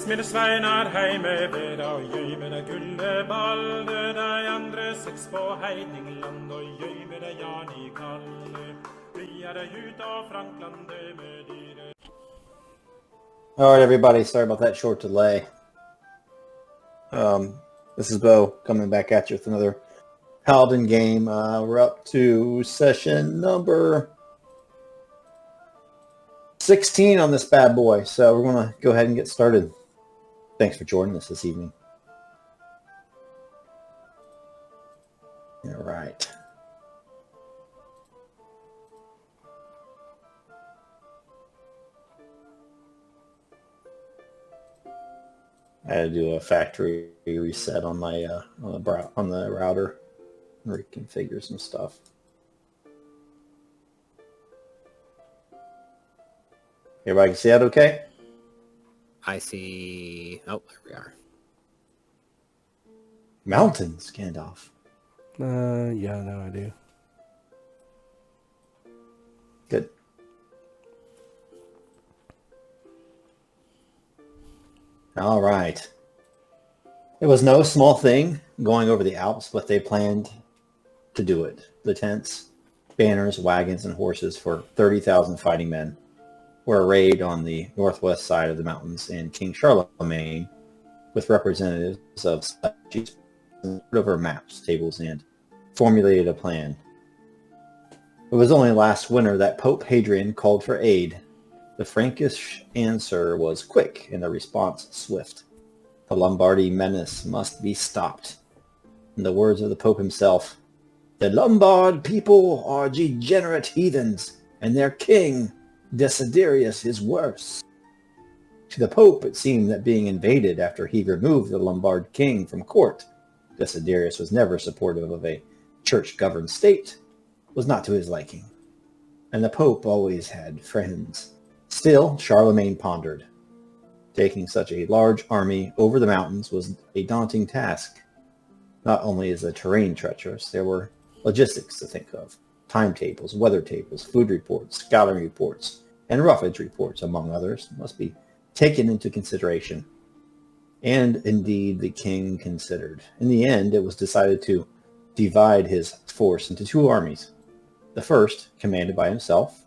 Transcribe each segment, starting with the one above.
Mine sveinar heime ved og gjøy med det gulleballe, de andre seks på Heidingland og gjøy med det Jan I Kalle. Vi det ut av Franklandet med dyre. All right, everybody. Sorry about that short delay. This is Bo coming back at you with another Paladin game. We're up to session number 16 on this bad boy, so we're going to go ahead and get started. Thanks for joining us this evening. All right. I had to do a factory reset on my on the router, reconfigure some stuff. Everybody can see that okay? I see. Oh, there we are. Mountains, Gandalf. Yeah, no, I do. Good. All right. It was no small thing going over the Alps, but they planned to do it. The tents, banners, wagons, and horses for 30,000 fighting men were arrayed on the northwest side of the mountains, and King Charlemagne, with representatives of statues, over maps, tables, and formulated a plan. It was only last winter that Pope Hadrian called for aid. The Frankish answer was quick and the response swift. The Lombardy menace must be stopped. In the words of the Pope himself, "The Lombard people are degenerate heathens, and their king, Desidirius, is worse." To the Pope, it seemed that being invaded after he removed the Lombard king from court, Desidirius was never supportive of a church-governed state, was not to his liking. And the Pope always had friends. Still, Charlemagne pondered. Taking such a large army over the mountains was a daunting task. Not only is the terrain treacherous, there were logistics to think of. Timetables, weather tables, food reports, scouting reports, and roughage reports, among others, must be taken into consideration. And indeed, the king considered. In the end, it was decided to divide his force into two armies. The first, commanded by himself,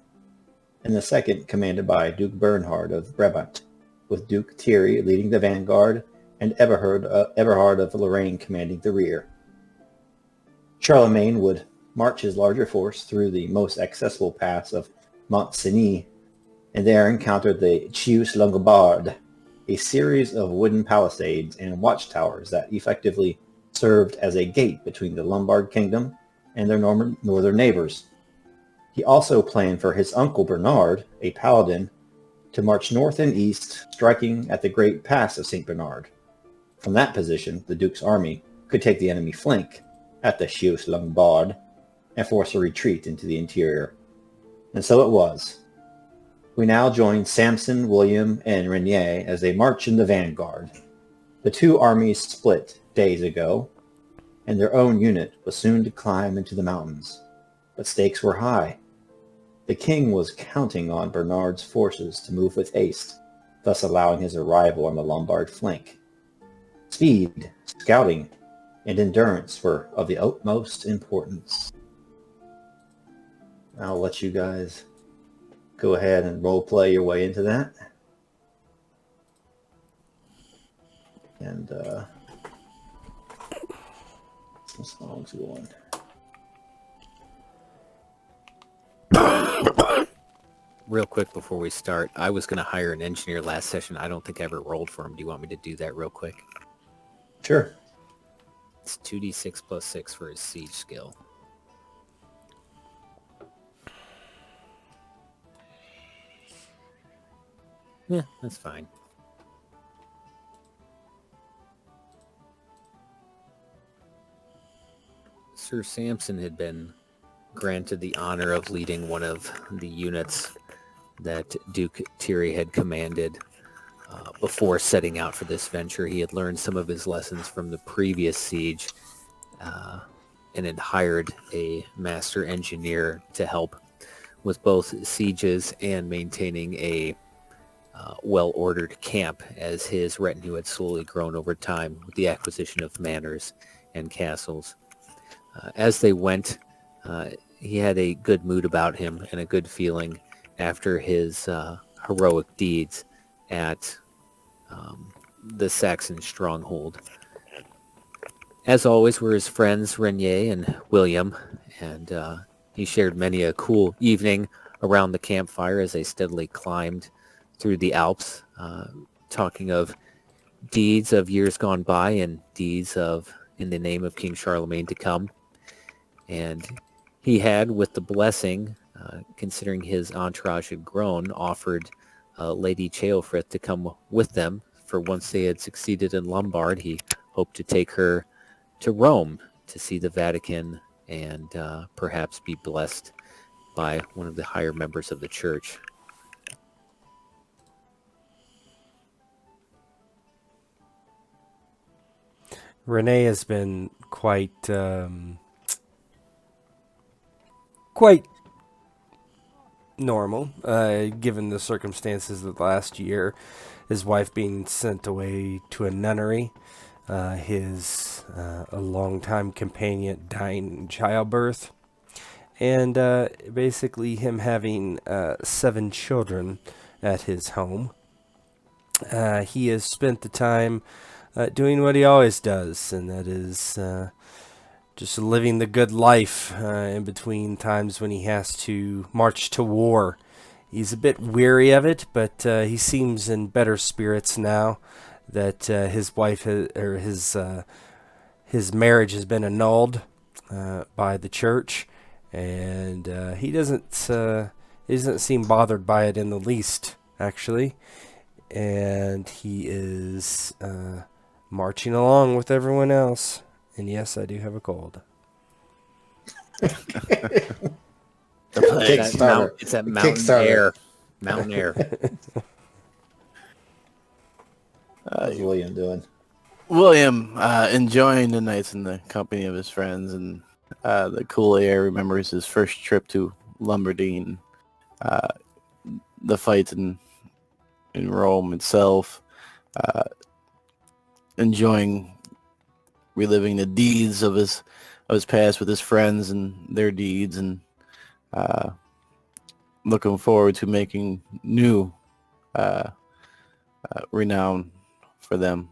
and the second, commanded by Duke Bernhard of Brabant, with Duke Thierry leading the vanguard and Eberhard of Lorraine commanding the rear. Charlemagne would march his larger force through the most accessible pass of Mont Cenis, and there encountered the treacherous Lombard, a series of wooden palisades and watchtowers that effectively served as a gate between the Lombard kingdom and their northern neighbors. He also planned for his uncle Bernard, a paladin, to march north and east, striking at the great pass of St. Bernard. From that position, the Duke's army could take the enemy flank at the treacherous Lombard and force a retreat into the interior. And so it was. We now join Samson, William, and Renier as they march in the vanguard. The two armies split days ago, and their own unit was soon to climb into the mountains. But stakes were high. The king was counting on Bernard's forces to move with haste, thus allowing his arrival on the Lombard flank. Speed, scouting, and endurance were of the utmost importance. I'll let you guys go ahead and role play your way into that. And some songs going. real quick before we start, I was going to hire an engineer last session. I don't think I ever rolled for him. Do you want me to do that real quick? Sure. It's 2d6 plus 6 for his siege skill. Yeah, that's fine. Sir Samson had been granted the honor of leading one of the units that Duke Thierry had commanded before setting out for this venture. He had learned some of his lessons from the previous siege and had hired a master engineer to help with both sieges and maintaining a well-ordered camp, as his retinue had slowly grown over time with the acquisition of manors and castles. As they went, he had a good mood about him and a good feeling after his heroic deeds at the Saxon stronghold. As always were his friends Renier and William, and he shared many a cool evening around the campfire as they steadily climbed through the Alps, talking of deeds of years gone by and deeds of in the name of King Charlemagne to come. And he had, with the blessing, considering his entourage had grown, offered Lady Cheofrith to come with them, for once they had succeeded in Lombard, he hoped to take her to Rome to see the Vatican and perhaps be blessed by one of the higher members of the church. Renier has been quite normal, given the circumstances of last year. His wife being sent away to a nunnery, his a longtime companion dying in childbirth, and basically him having 7 children at his home. He has spent the time doing what he always does, and that is just living the good life in between times when he has to march to war. He's a bit weary of it, but he seems in better spirits now that his wife his marriage has been annulled by the church, and he doesn't seem bothered by it in the least, actually. And he is marching along with everyone else. And yes, I do have a cold. It's that mountain air. Mountain air. How's William doing? William enjoying the nights in the company of his friends and the cool air. Remembers his first trip to Lombardy and the fights in Rome itself. Enjoying reliving the deeds of his past with his friends and their deeds, and looking forward to making new renown for them.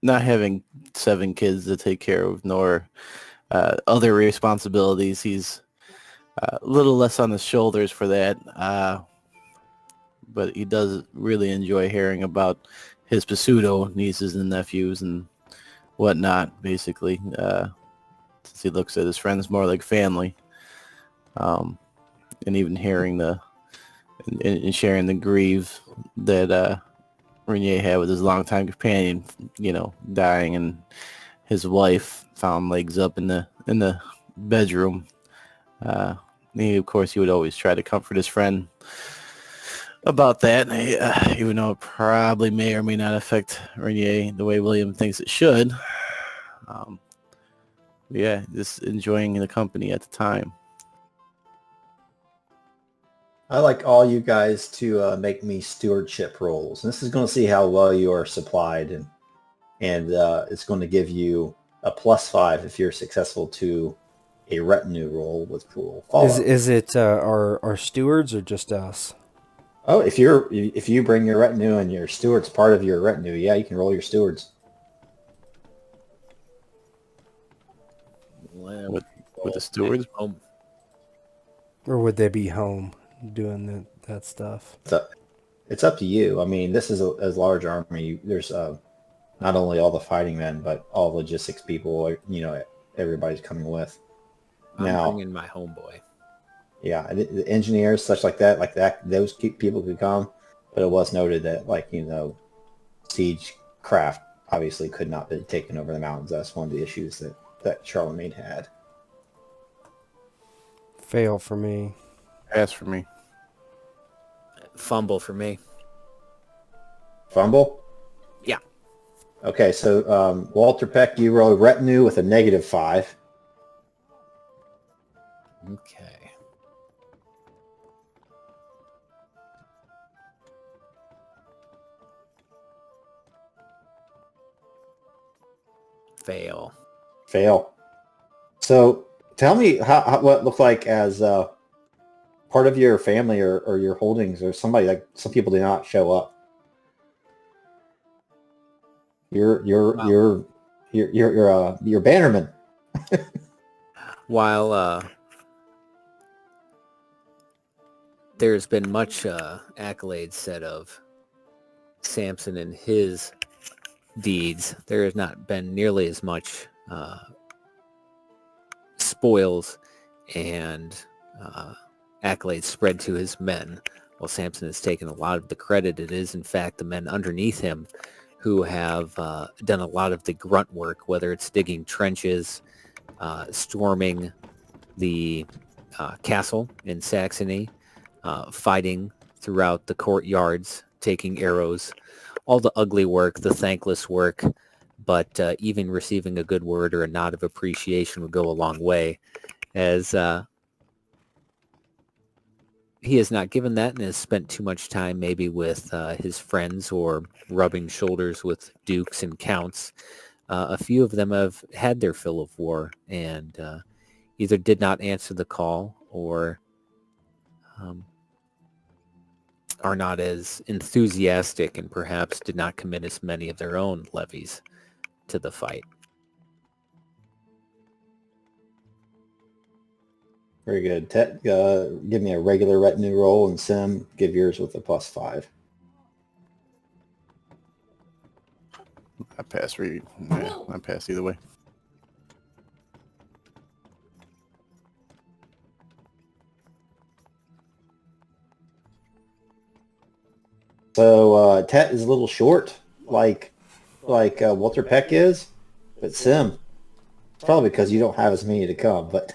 Not having 7 kids to take care of, nor other responsibilities, he's a little less on his shoulders for that. But he does really enjoy hearing about his pseudo nieces and nephews and whatnot, basically, since he looks at his friends more like family. And even hearing and sharing the grief that Renier had with his longtime companion, dying, and his wife found legs up in the bedroom. Of course, he would always try to comfort his friend about that, even though it probably may or may not affect Renier the way William thinks it should. Yeah, just enjoying the company at the time. I like all you guys to make me stewardship rolls. And this is going to see how well you are supplied, and it's going to give you a +5 if you're successful to a retinue roll with cruel follow. Is it our stewards or just us? Oh, if you bring your retinue and your steward's part of your retinue, yeah, you can roll your stewards. With the stewards? Or would they be home doing that stuff? It's up to you. I mean, this is a large army. There's not only all the fighting men, but all logistics people. Everybody's coming with. I'm Now, bringing my homeboy. yeah, the engineers, such like that, those people could come. But it was noted that, siege craft obviously could not be taken over the mountains. That's one of the issues that Charlemagne had. Fail for me. Pass for me. Fumble for me. Fumble? Yeah. Okay, so Walter Peck, you roll retinue with a -5. Okay. Fail. Fail. So tell me what it looked like as part of your family or your holdings or somebody. Like, some people did not show up. You're bannerman. While there's been much accolades said of Samson and his deeds, there has not been nearly as much spoils and accolades spread to his men. While Samson has taken a lot of the credit, it is in fact the men underneath him who have done a lot of the grunt work, whether it's digging trenches, storming the castle in Saxony, fighting throughout the courtyards, taking arrows, all the ugly work, the thankless work, but even receiving a good word or a nod of appreciation would go a long way, as he has not given that and has spent too much time maybe with his friends or rubbing shoulders with dukes and counts. A few of them have had their fill of war and either did not answer the call or are not as enthusiastic and perhaps did not commit as many of their own levies to the fight. Very good. Tet, give me a regular retinue roll, and Sim, give yours with a +5. I pass for you. Yeah, I pass either way. So Tet is a little short, like Walter Peck is, but Sim, it's probably because you don't have as many to come. But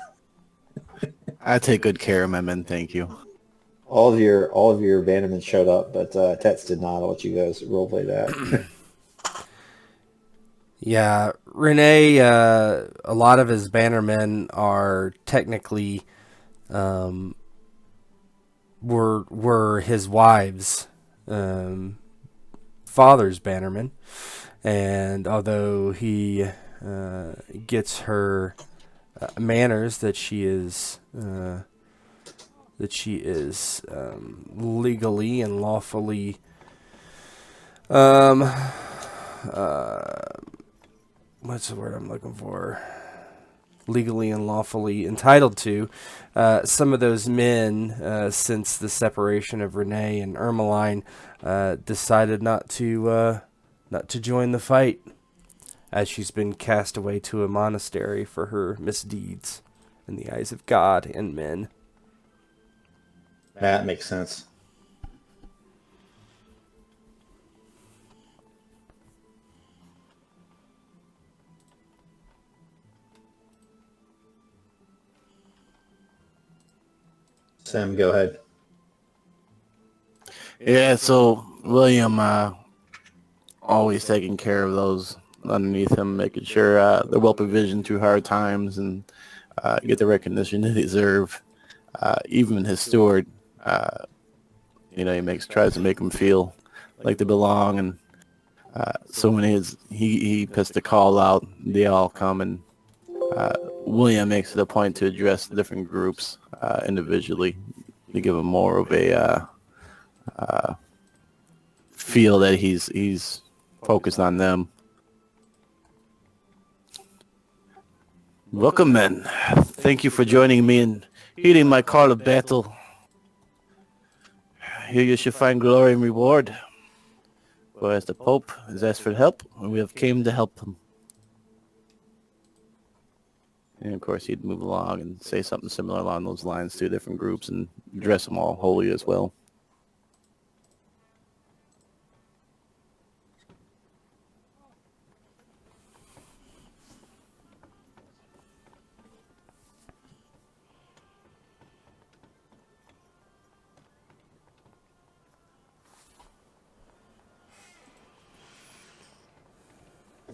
I take good care of my men, thank you. all of your bannermen showed up, but Tets did not. I'll let you guys roleplay that. Yeah, Renier, a lot of his bannermen are technically were his wife's father's bannermen, and although he gets her manners that she is legally and lawfully what's the word I'm looking for? Legally and lawfully entitled to. Some of those men, since the separation of Renier and Ermeline, decided not to join the fight, as she's been cast away to a monastery for her misdeeds in the eyes of God and men. That makes sense. Sam, go ahead. Yeah, so William always taking care of those underneath him, making sure they're well provisioned through hard times and get the recognition they deserve. Even his steward, he tries to make them feel like they belong, and so when he puts the call out, they all come, and William makes it a point to address the different groups individually to give them more of a feel that he's focused on them. Welcome, men. Thank you for joining me in heeding my call of battle. Here you should find glory and reward. For as the Pope has asked for help, we have came to help him. And of course, he'd move along and say something similar along those lines to different groups and address them all wholly as well.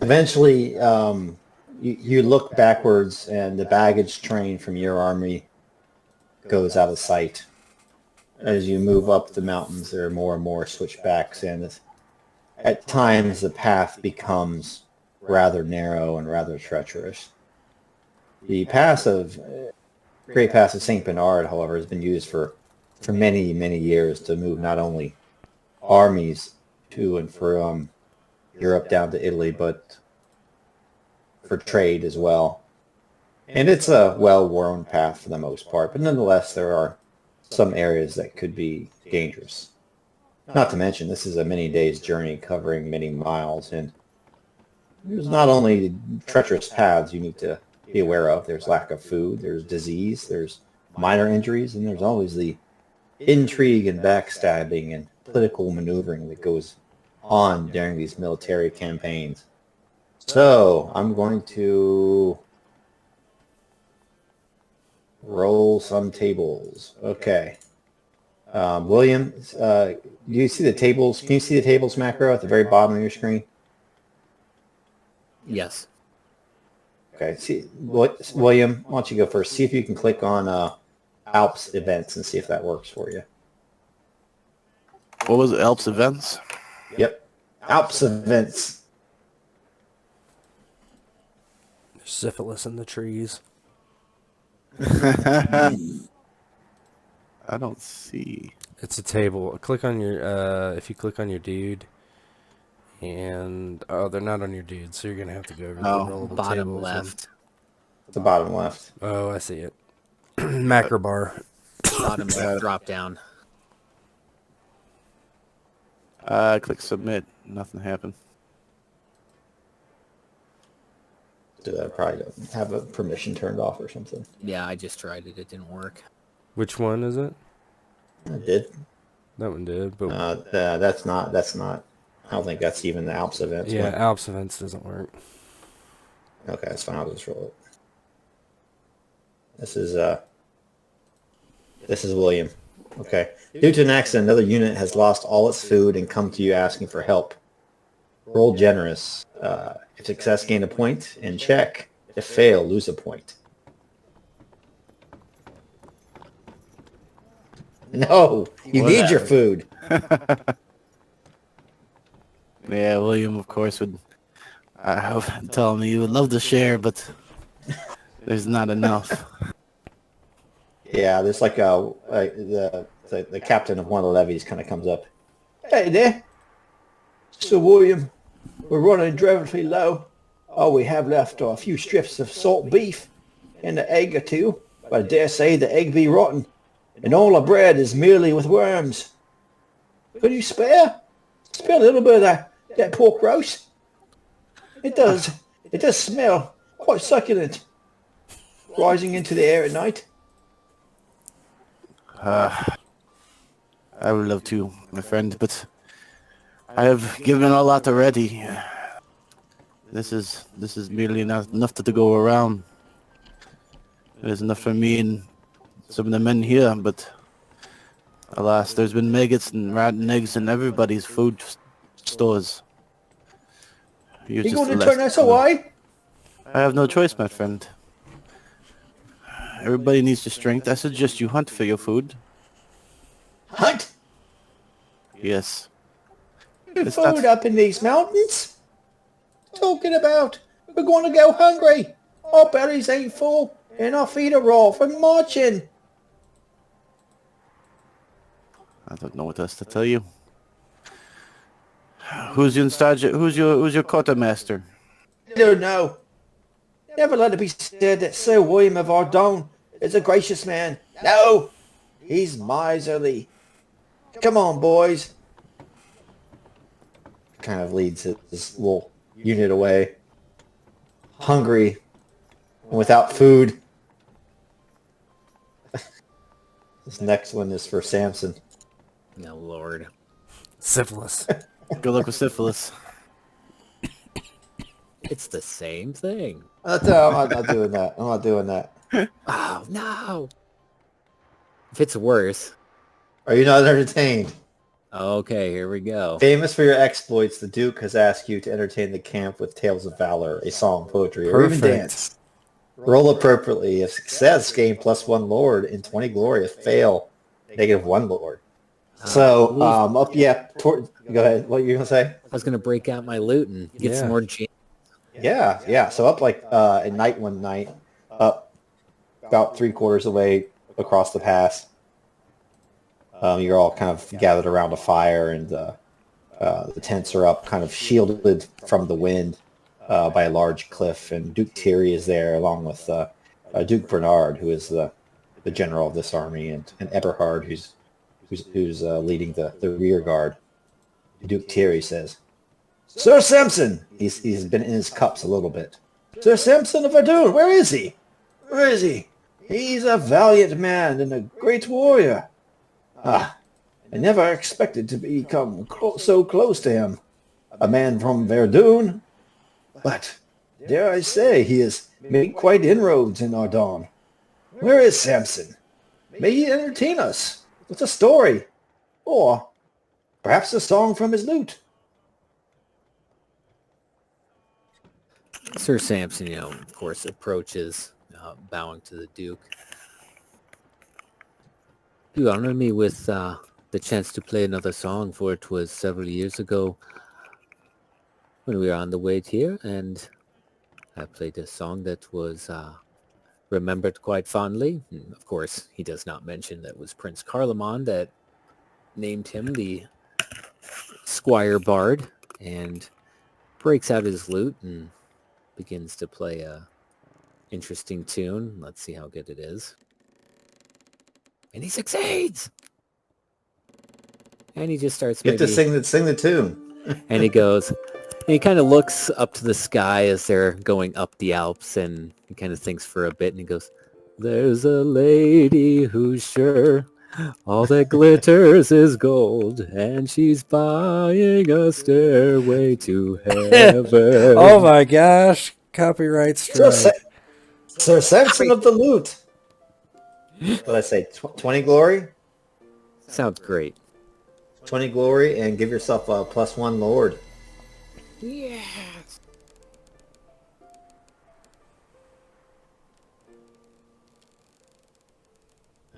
Eventually, you look backwards, and the baggage train from your army goes out of sight. As you move up the mountains, there are more and more switchbacks, and at times the path becomes rather narrow and rather treacherous. The Great Pass of St. Bernard, however, has been used for many, many years to move not only armies to and from Europe down to Italy, but for trade as well. And it's a well-worn path for the most part, but nonetheless there are some areas that could be dangerous. Not to mention, this is a many days journey covering many miles, and there's not only treacherous paths you need to be aware of. There's lack of food, there's disease, there's minor injuries, and there's always the intrigue and backstabbing and political maneuvering that goes on during these military campaigns. So I'm going to roll some tables. Okay. William, do you see the tables? Can you see the tables macro at the very bottom of your screen? Yes. Okay. See, William, why don't you go first? See if you can click on Alps events and see if that works for you. What was it? Alps events? Yep. Alps events. There's syphilis in the trees. I don't see. It's a table. Click on your, if you click on your dude, and, oh, they're not on your dude, so you're going to have to go over the rollable Bottom tables left. The bottom left. Oh, I see it. Macro bar. Bottom left drop down. Click submit. Nothing happened. Did I probably don't have a permission turned off or something? Yeah, I just tried it. It didn't work. Which one is it? I did. That one did, but That's not. I don't think that's even the Alps events. yeah, one. Alps events doesn't work. Okay, that's fine. I'll just roll it. This is William. Okay. Due to an accident, another unit has lost all its food and come to you asking for help. Roll generous. If success, gain a point, and check. If fail, lose a point. No, you need your food. Yeah, William, of course, would tell me he would love to share, but there's not enough. Yeah, there's like the captain of one of the levies kind of comes up. Hey there, Sir William. We're running dreadfully low. All we have left are a few strips of salt beef and an egg or two, but I dare say the egg be rotten, and all our bread is merely with worms. Could you spare a little bit of that pork roast? It does smell quite succulent, rising into the air at night. I would love to, my friend, but I have given a lot already. This is merely not enough to go around. It is enough for me and some of the men here, but alas, there's been maggots and rotten eggs in everybody's food stores. You going to turn us away? I have no choice, my friend. Everybody needs the strength. I suggest you hunt for your food. Hunt? Yes. Good food up in these mountains? Talking about, we're going to go hungry. Our bellies ain't full, and our feet are raw from marching. I don't know what else to tell you. Who's in charge? Who's your quartermaster? I don't know. Never let it be said that Sir William of Ardon is a gracious man. No, he's miserly. Come on, boys. Kind of leads his little unit away. Hungry and without food. This next one is for Samson. No, Lord. Syphilis. Good luck with syphilis. It's the same thing. I'm not doing that. I'm not doing that. Oh, no. If it's worse. Are you not entertained? Okay, here we go. Famous for your exploits, the Duke has asked you to entertain the camp with tales of valor, a song, poetry, or even Perfect. dance. Roll appropriately. If success, gain +1 Lord, and 20 glory. If fail, -1 Lord. So, go ahead. What are you going to say? I was going to break out my loot and get some more gems. Yeah. So up like at night one night, up about 3/4 away across the pass. You're all kind of gathered around a fire, and the tents are up, kind of shielded from the wind by a large cliff. And Duke Thierry is there, along with Duke Bernard, who is the general of this army, and Eberhard, who's leading the rear guard. Duke Thierry says, "Sir Samson," he's been in his cups a little bit. "Sir Samson of Verdun, where is he? Where is he? He's a valiant man and a great warrior. I never expected to become so close to him. A man from Verdun. But, dare I say, he has made quite inroads in Ardennes. Where is Samson? May he entertain us with a story, or perhaps a song from his lute." Sir Samson, of course, approaches, bowing to the Duke. You honored me with the chance to play another song, for it was several years ago when we were on the way here, and I played a song that was remembered quite fondly. And of course, he does not mention that it was Prince Charlemagne that named him the Squire Bard, and breaks out his lute and begins to play a interesting tune. Let's see how good it is. And he succeeds! And he just starts Get to sing the tune. and he goes, and he kind of looks up to the sky as they're going up the Alps, and he kind of thinks for a bit, and he goes, "There's a lady who's sure all that glitters is gold, and she's buying a stairway to heaven." Oh my gosh. Copyright strike. Sir Samson of the lute. What did I say? 20 glory? Sounds great. 20 glory, and give yourself a +1 Lord. Yes.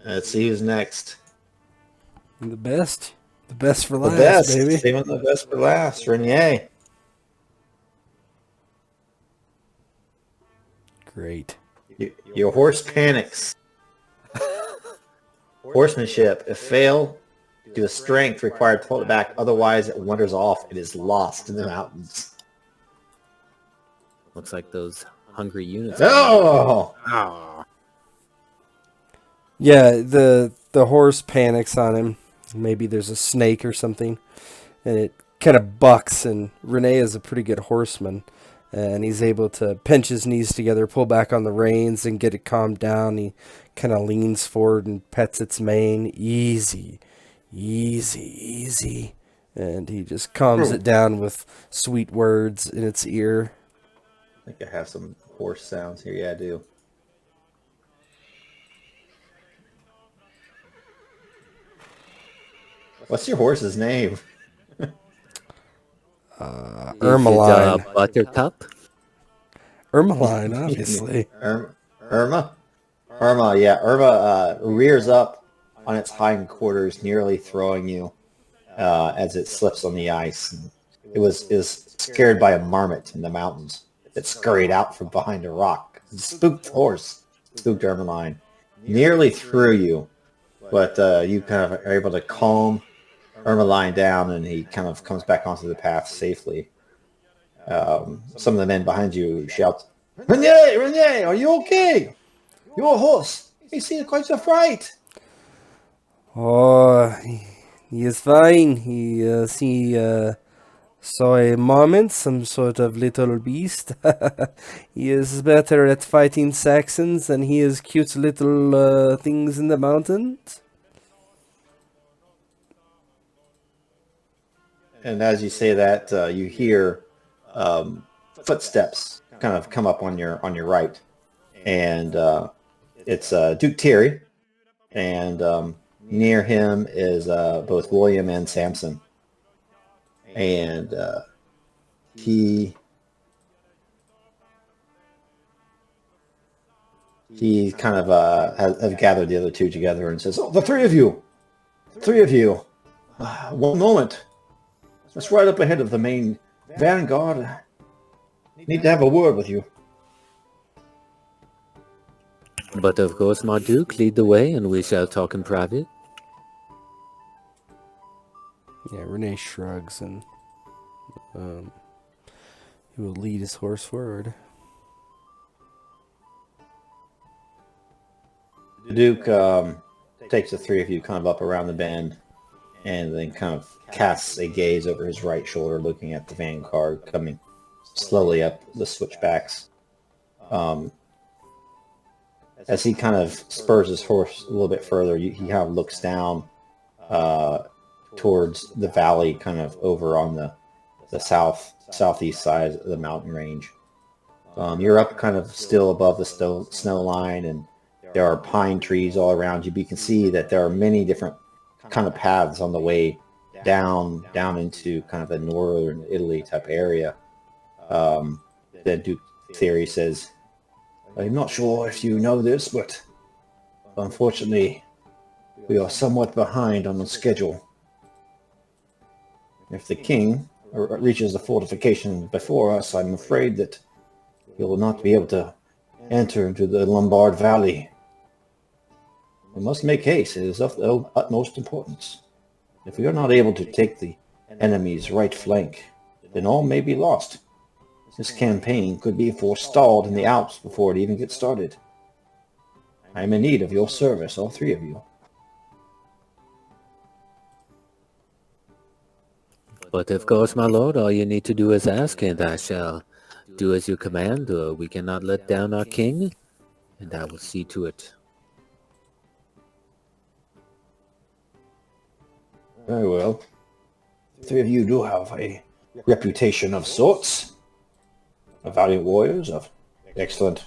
Let's see who's next. The best for The last, best, baby. saving the best for last. Renier. Great. Your horse panics. Horsemanship. If fail, do a strength required to hold it back. Otherwise, it wanders off. It is lost in the mountains. Looks like those hungry units. Oh! Yeah, the horse panics on him. Maybe there's a snake or something, and it kind of bucks, and Renier is a pretty good horseman, and he's able to pinch his knees together, pull back on the reins, and get it calmed down. He kind of leans forward and pets its mane. Easy, and he just calms it down with sweet words in its ear. I think I have some horse sounds here. Yeah, I do. What's your horse's name? Ermeline. Buttercup. Ermeline, obviously. Irma? Irma, yeah. Irma rears up on its hindquarters, nearly throwing you as it slips on the ice. It was scared by a marmot in the mountains that scurried out from behind a rock. The spooked horse, spooked Ermeline, nearly threw you, but you kind of are able to calm Ermeline down, and he kind of comes back onto the path safely. Some of the men behind you shout, "Renier, Renier, are you okay? Your horse, You seem quite a fright. Oh, he is fine. He saw a marmot, some sort of little beast. He is better at fighting Saxons than he is cute little things in the mountains. And as you say that, you hear footsteps kind of come up on your right, and it's Duke Thierry, and near him is both William and Samson, and he kind of has gathered the other two together and says, "Oh, the three of you, one moment. That's right up ahead of the main vanguard. I need to have a word with you." But of course, my Duke, lead the way, and we shall talk in private. Yeah, Renier shrugs and he will lead his horse forward. The Duke takes the three of you kind of up around the bend and then kind of casts a gaze over his right shoulder, looking at the vanguard coming slowly up the switchbacks. As he kind of spurs his horse a little bit further, he kind of looks down towards the valley, kind of over on the southeast side of the mountain range. You're up kind of still above the snow line, and there are pine trees all around you. But you can see that there are many different kind of paths on the way down into kind of a northern Italy type area. Then Duke Thierry says, "I'm not sure if you know this, but unfortunately, we are somewhat behind on the schedule. If the king reaches the fortification before us, I'm afraid that he will not be able to enter into the Lombard Valley. We must make haste. It is of the utmost importance. If we are not able to take the enemy's right flank, then all may be lost. This campaign could be forestalled in the Alps before it even gets started. I am in need of your service, all three of you." But of course, my lord, all you need to do is ask, and I shall do as you command. We cannot let down our king, and I will see to it. Very well. The three of you do have a reputation of sorts, of valiant warriors, of excellent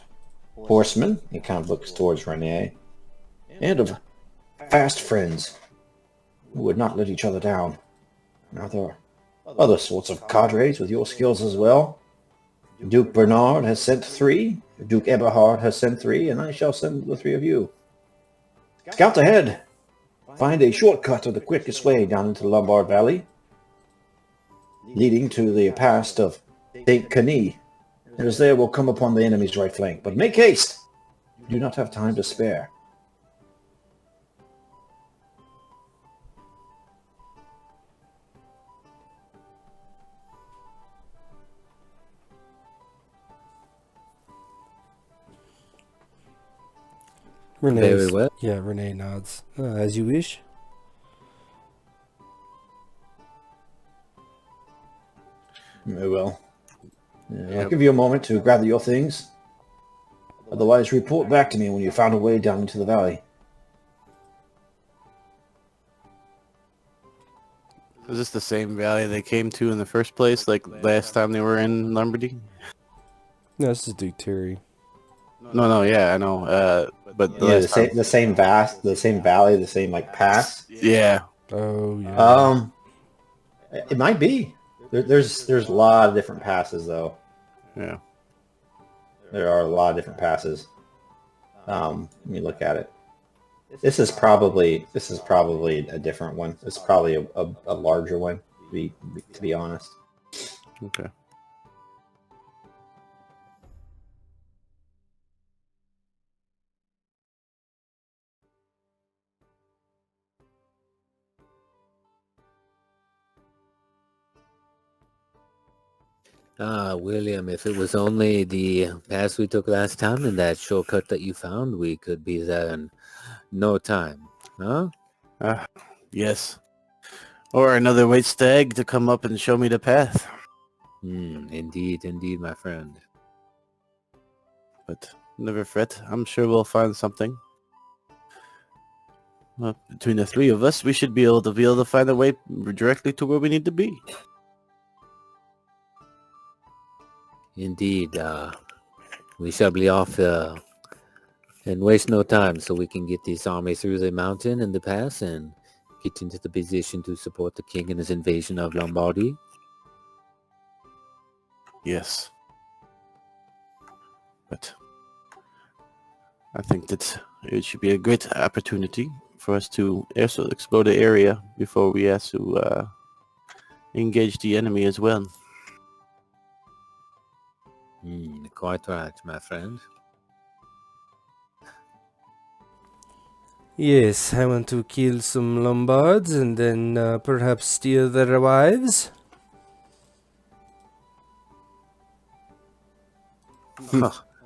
horsemen. He kind of looks towards Renier, and of fast friends who would not let each other down. Now there are other sorts of cadres with your skills as well. Duke Bernard has sent 3, Duke Eberhard has sent 3, and I shall send the 3 of you. Scout ahead! Find a shortcut or the quickest way down into the Lombard Valley, leading to the pass of St. Cany. It is there we'll come upon the enemy's right flank. But make haste! You do not have time to spare. Very well. Yeah, Renier nods. As you wish. Very well. I'll give you a moment to gather your things. Otherwise, report back to me when you found a way down into the valley. Is this the same valley they came to in the first place, like last time they were in Lombardy? No, this is Duke Thierry. No, yeah, I know. But the Yeah, last time, the same valley, the same like pass. yeah, Oh, yeah. It might be. There's a lot of different passes though. yeah. There are a lot of different passes. Let me look at it. This is probably a different one. It's probably a larger one, to be honest. Okay. Ah, William, if it was only the pass we took last time and that shortcut that you found, we could be there in no time. Huh? Ah, yes. Or another white stag to come up and show me the path. Indeed, indeed, my friend. But never fret. I'm sure we'll find something. Between the three of us, we should be able to find a way directly to where we need to be. Indeed, we shall be off and waste no time so we can get this army through the mountain and the pass and get into the position to support the king in his invasion of Lombardy. Yes. But I think that it should be a great opportunity for us to also explore the area before we have to engage the enemy as well. Quite right, my friend. Yes, I want to kill some Lombards and then perhaps steal their wives.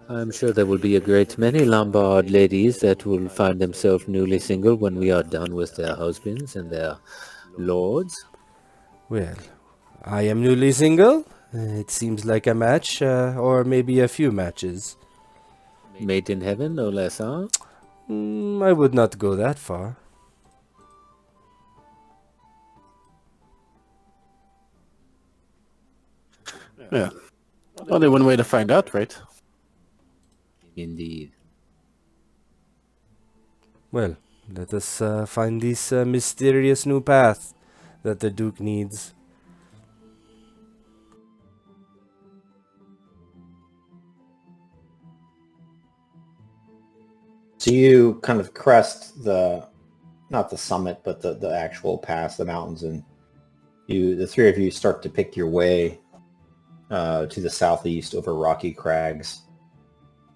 I'm sure there will be a great many Lombard ladies that will find themselves newly single when we are done with their husbands and their lords. Well, I am newly single. It seems like a match, or maybe a few matches. Mate in heaven, no less, huh? I would not go that far. Yeah. Only one way to find out, right? Indeed. Well, let us find this mysterious new path that the Duke needs. So you kind of crest not the summit, but the actual pass, the mountains, and the three of you start to pick your way to the southeast over rocky crags.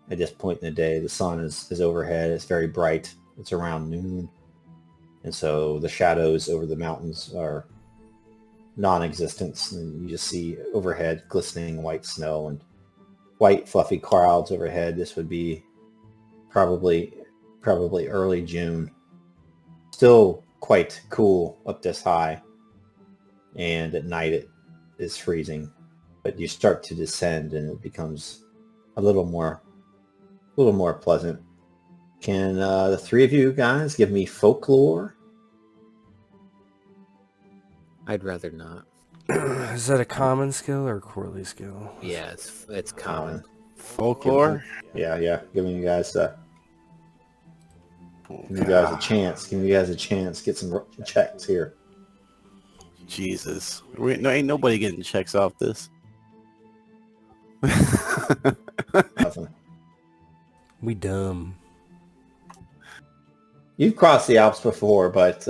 At this point in the day, the sun is overhead. It's very bright. It's around noon. And so the shadows over the mountains are non-existent. And you just see overhead glistening white snow and white fluffy clouds overhead. This would be probably early June. Still quite cool up this high. And at night it is freezing. But you start to descend and it becomes a little more pleasant. Can the three of you guys give me folklore? I'd rather not. Is that a common skill or a quarterly skill? Yeah, it's common. Folklore? Yeah. Giving you guys a chance. Giving you guys a chance. Get some checks here. Jesus. Ain't nobody getting checks off this. Nothing. We dumb. You've crossed the Alps before, but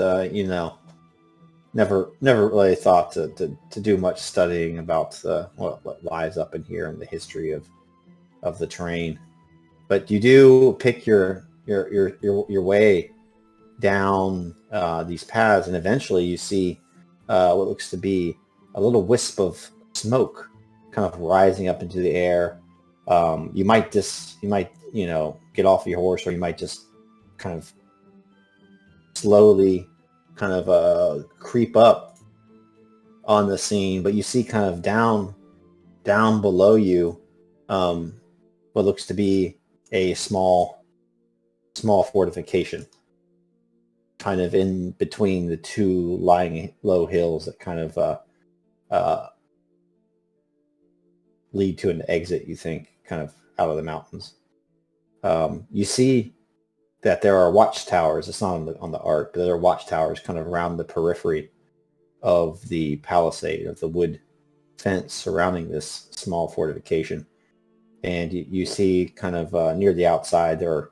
never really thought to do much studying about what lies up in here and the history of the terrain. But you do pick your way down these paths, and eventually you see what looks to be a little wisp of smoke kind of rising up into the air. You might get off your horse, or you might just kind of slowly kind of creep up on the scene, but you see kind of down below you what looks to be a small fortification kind of in between the two lying low hills that kind of lead to an exit, you think, kind of out of the mountains. You see that there are watchtowers. It's not on the arc, but there are watchtowers kind of around the periphery of the palisade, of the wood fence surrounding this small fortification. And you see kind of near the outside there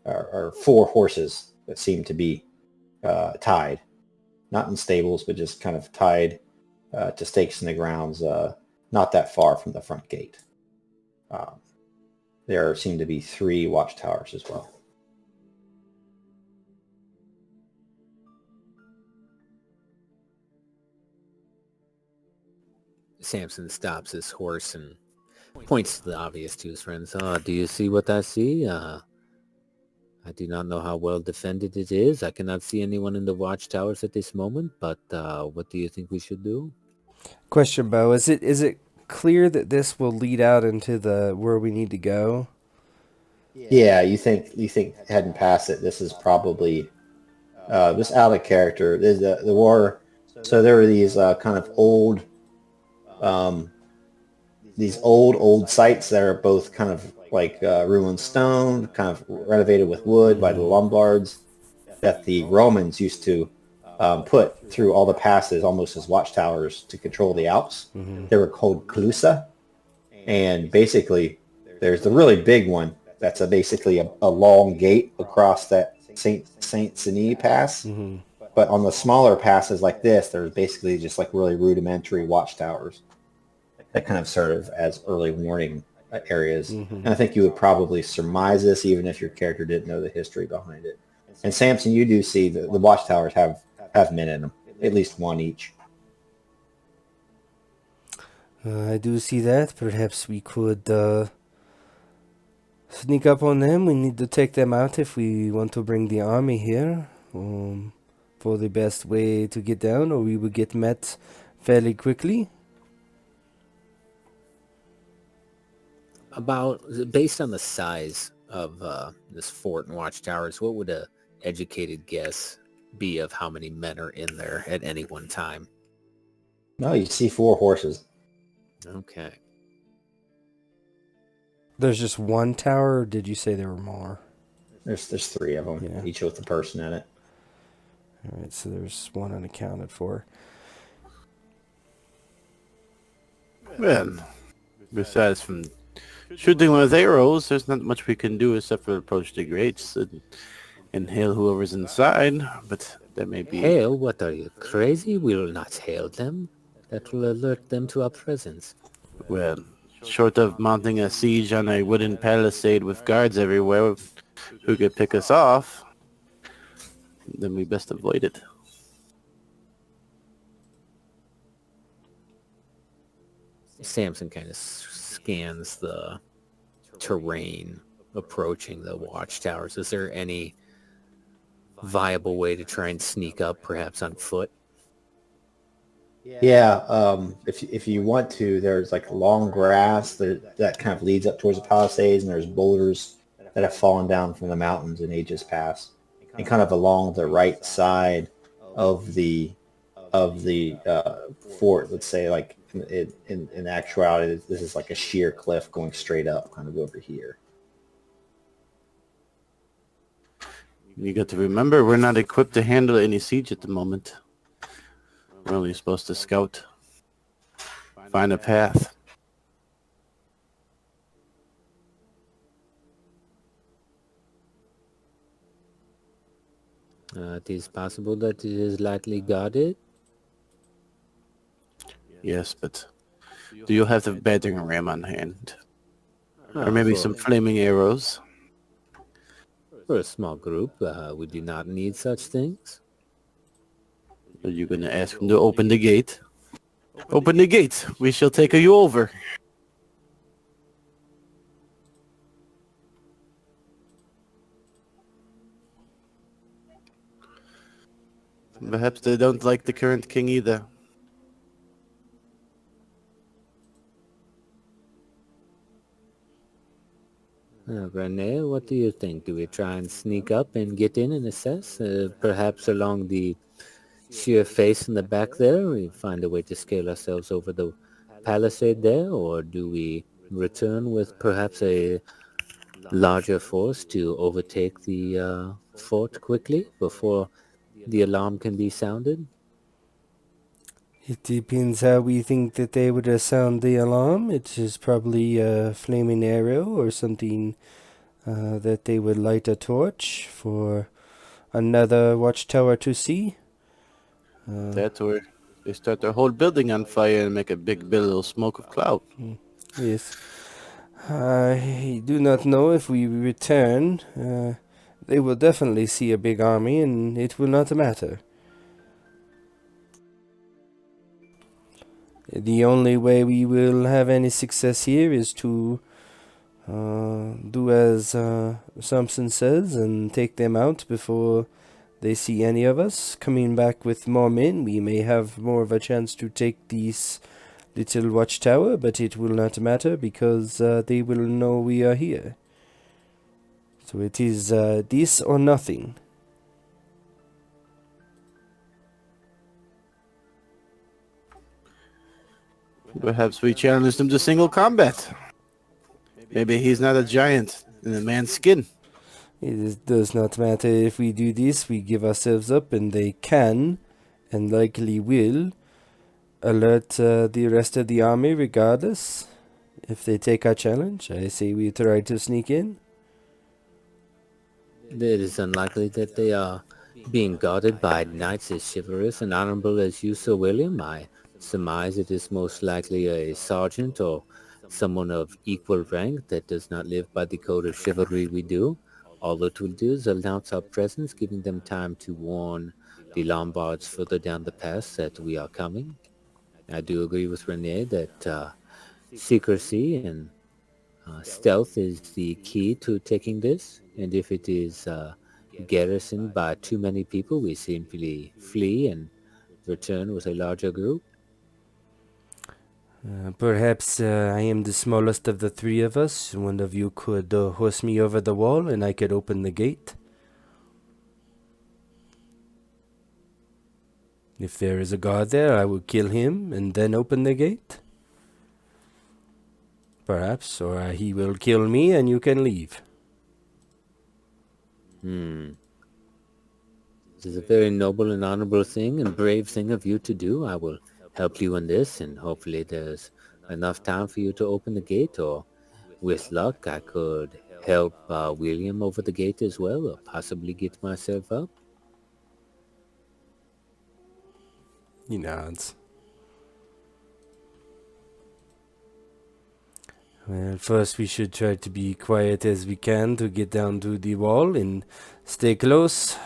are 4 horses that seem to be tied, not in stables, but just kind of tied to stakes in the grounds, not that far from the front gate. There seem to be 3 watchtowers as well. Samson stops his horse and points to the obvious to his friends. Do you see what I see? I do not know how well defended it is. I cannot see anyone in the watchtowers at this moment, but what do you think we should do? Question, Bo. Is it clear that this will lead out into the where we need to go? Yeah, you think heading past it, this is probably just out of character. There's the war. So there were these kind of um, old sites that are both kind of like ruined stone, kind of renovated with wood by the Lombards, that the Romans used to put through all the passes almost as watchtowers to control the Alps. They were called clusa, and basically there's the really big one that's basically a long gate across that Saint Denis pass. But on the smaller passes like this, there's basically just like really rudimentary watchtowers that kind of serve as early warning areas. And I think you would probably surmise this even if your character didn't know the history behind it. And Samson, you do see the watchtowers have men in them, at least one each. I do see that. Perhaps we could sneak up on them. We need to take them out if we want to bring the army here. For the best way to get down, or we will get met fairly quickly. Based on the size of this fort and watchtowers, what would a educated guess be of how many men are in there at any one time? No, you see 4 horses. Okay. There's just one tower, or did you say there were more? There's 3 of them, Yeah. each with a person in it. All right, so there's one unaccounted for. Well, besides from shooting with arrows, there's not much we can do except for approach the gates and hail whoever's inside. But there may be... Hail? What are you, crazy? We will not hail them. That will alert them to our presence. Well, short of mounting a siege on a wooden palisade with guards everywhere who could pick us off, then we best avoid it. Samson kind of scans the terrain approaching the watchtowers. Is there any viable way to try and sneak up, perhaps on foot? Yeah, if you want to, there's like long grass that kind of leads up towards the Palisades, and there's boulders that have fallen down from the mountains in ages past. And kind of along the right side of the fort, let's say, like in actuality, this is like a sheer cliff going straight up, kind of over here. You got to remember, we're not equipped to handle any siege at the moment. We're only supposed to scout, find a path. It is possible that it is lightly guarded. Yes, but do you have the battering ram on hand? Or maybe some flaming arrows? For a small group, we do not need such things. Are you going to ask him to open the gate? Open the gate! We shall take you over! Perhaps they don't like the current king either. Renier, what do you think? Do we try and sneak up and get in and assess? Perhaps along the sheer face in the back there, we find a way to scale ourselves over the palisade there, or do we return with perhaps a larger force to overtake the fort quickly before the alarm can be sounded? It depends how we think that they would sound the alarm. It is probably a flaming arrow or something that they would light a torch for another watchtower to see. That's where they start their whole building on fire and make a big billow of smoke of cloud. Yes. I do not know if we return. They will definitely see a big army, and it will not matter. The only way we will have any success here is to do as Samson says and take them out before they see any of us. Coming back with more men, we may have more of a chance to take this little watchtower, but it will not matter because they will know we are here. So it is this or nothing. Perhaps we challenge him to single combat. Maybe he's not a giant in a man's skin. Does not matter if we do this, we give ourselves up, and they can, and likely will, alert the rest of the army regardless. If they take our challenge, I say we try to sneak in. It is unlikely that they are being guarded by knights as chivalrous and honorable as you, Sir William. I surmise it is most likely a sergeant or someone of equal rank that does not live by the code of chivalry we do. All it will do is announce our presence, giving them time to warn the Lombards further down the pass that we are coming. I do agree with Renier that secrecy and stealth is the key to taking this, and if it is garrisoned by too many people, we simply flee and return with a larger group. Perhaps I am the smallest of the three of us. One of you could horse me over the wall and I could open the gate. If there is a guard there, I will kill him and then open the gate. Perhaps, or he will kill me and you can leave. It is a very noble and honorable thing and brave thing of you to do. I will help you in this, and hopefully there's enough time for you to open the gate, or with luck I could help William over the gate as well, or possibly get myself up. He nods. Well, first we should try to be quiet as we can to get down to the wall and stay close.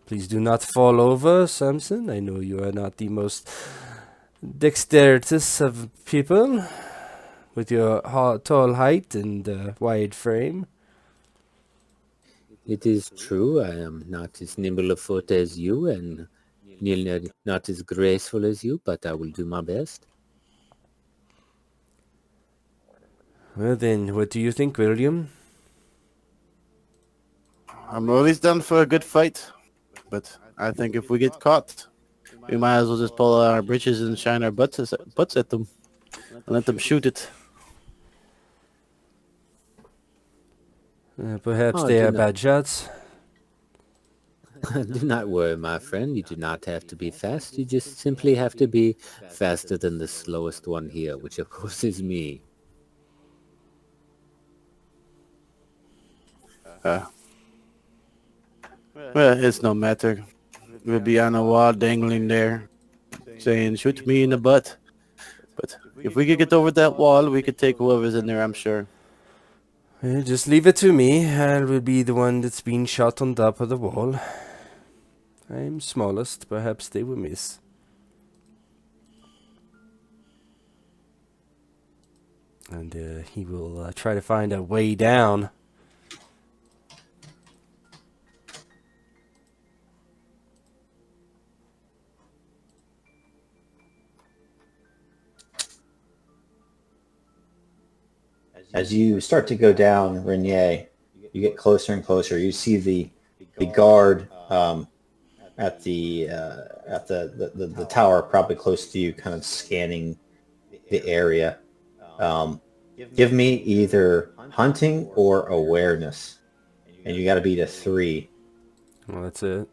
Please do not fall over, Samson. I know you are not the most dexterous of people with your tall height and wide frame. It is true, I am not as nimble of foot as you, and nearly not as graceful as you, but I will do my best. Well then, what do you think, William? I'm always down for a good fight, but I think if we get caught, we might as well just pull out our breeches and shine our butts at them and let them shoot it. Perhaps Oh, they do are not- bad shots. Do not worry, my friend. You do not have to be fast. You just simply have to be faster than the slowest one here, which of course is me. Well, it's no matter. We'll be on a wall dangling there, saying, shoot me in the butt. But if we could get over that wall, we could take whoever's in there, I'm sure. Well, just leave it to me. I will be the one that's being shot on top of the wall. I am smallest. Perhaps they will miss. And he will try to find a way down. As you start to go down, Renier, you get closer and closer. You see the guard at the tower, probably close to you, kind of scanning the area. Give me either hunting or awareness, and you got to beat a 3. Well, that's it.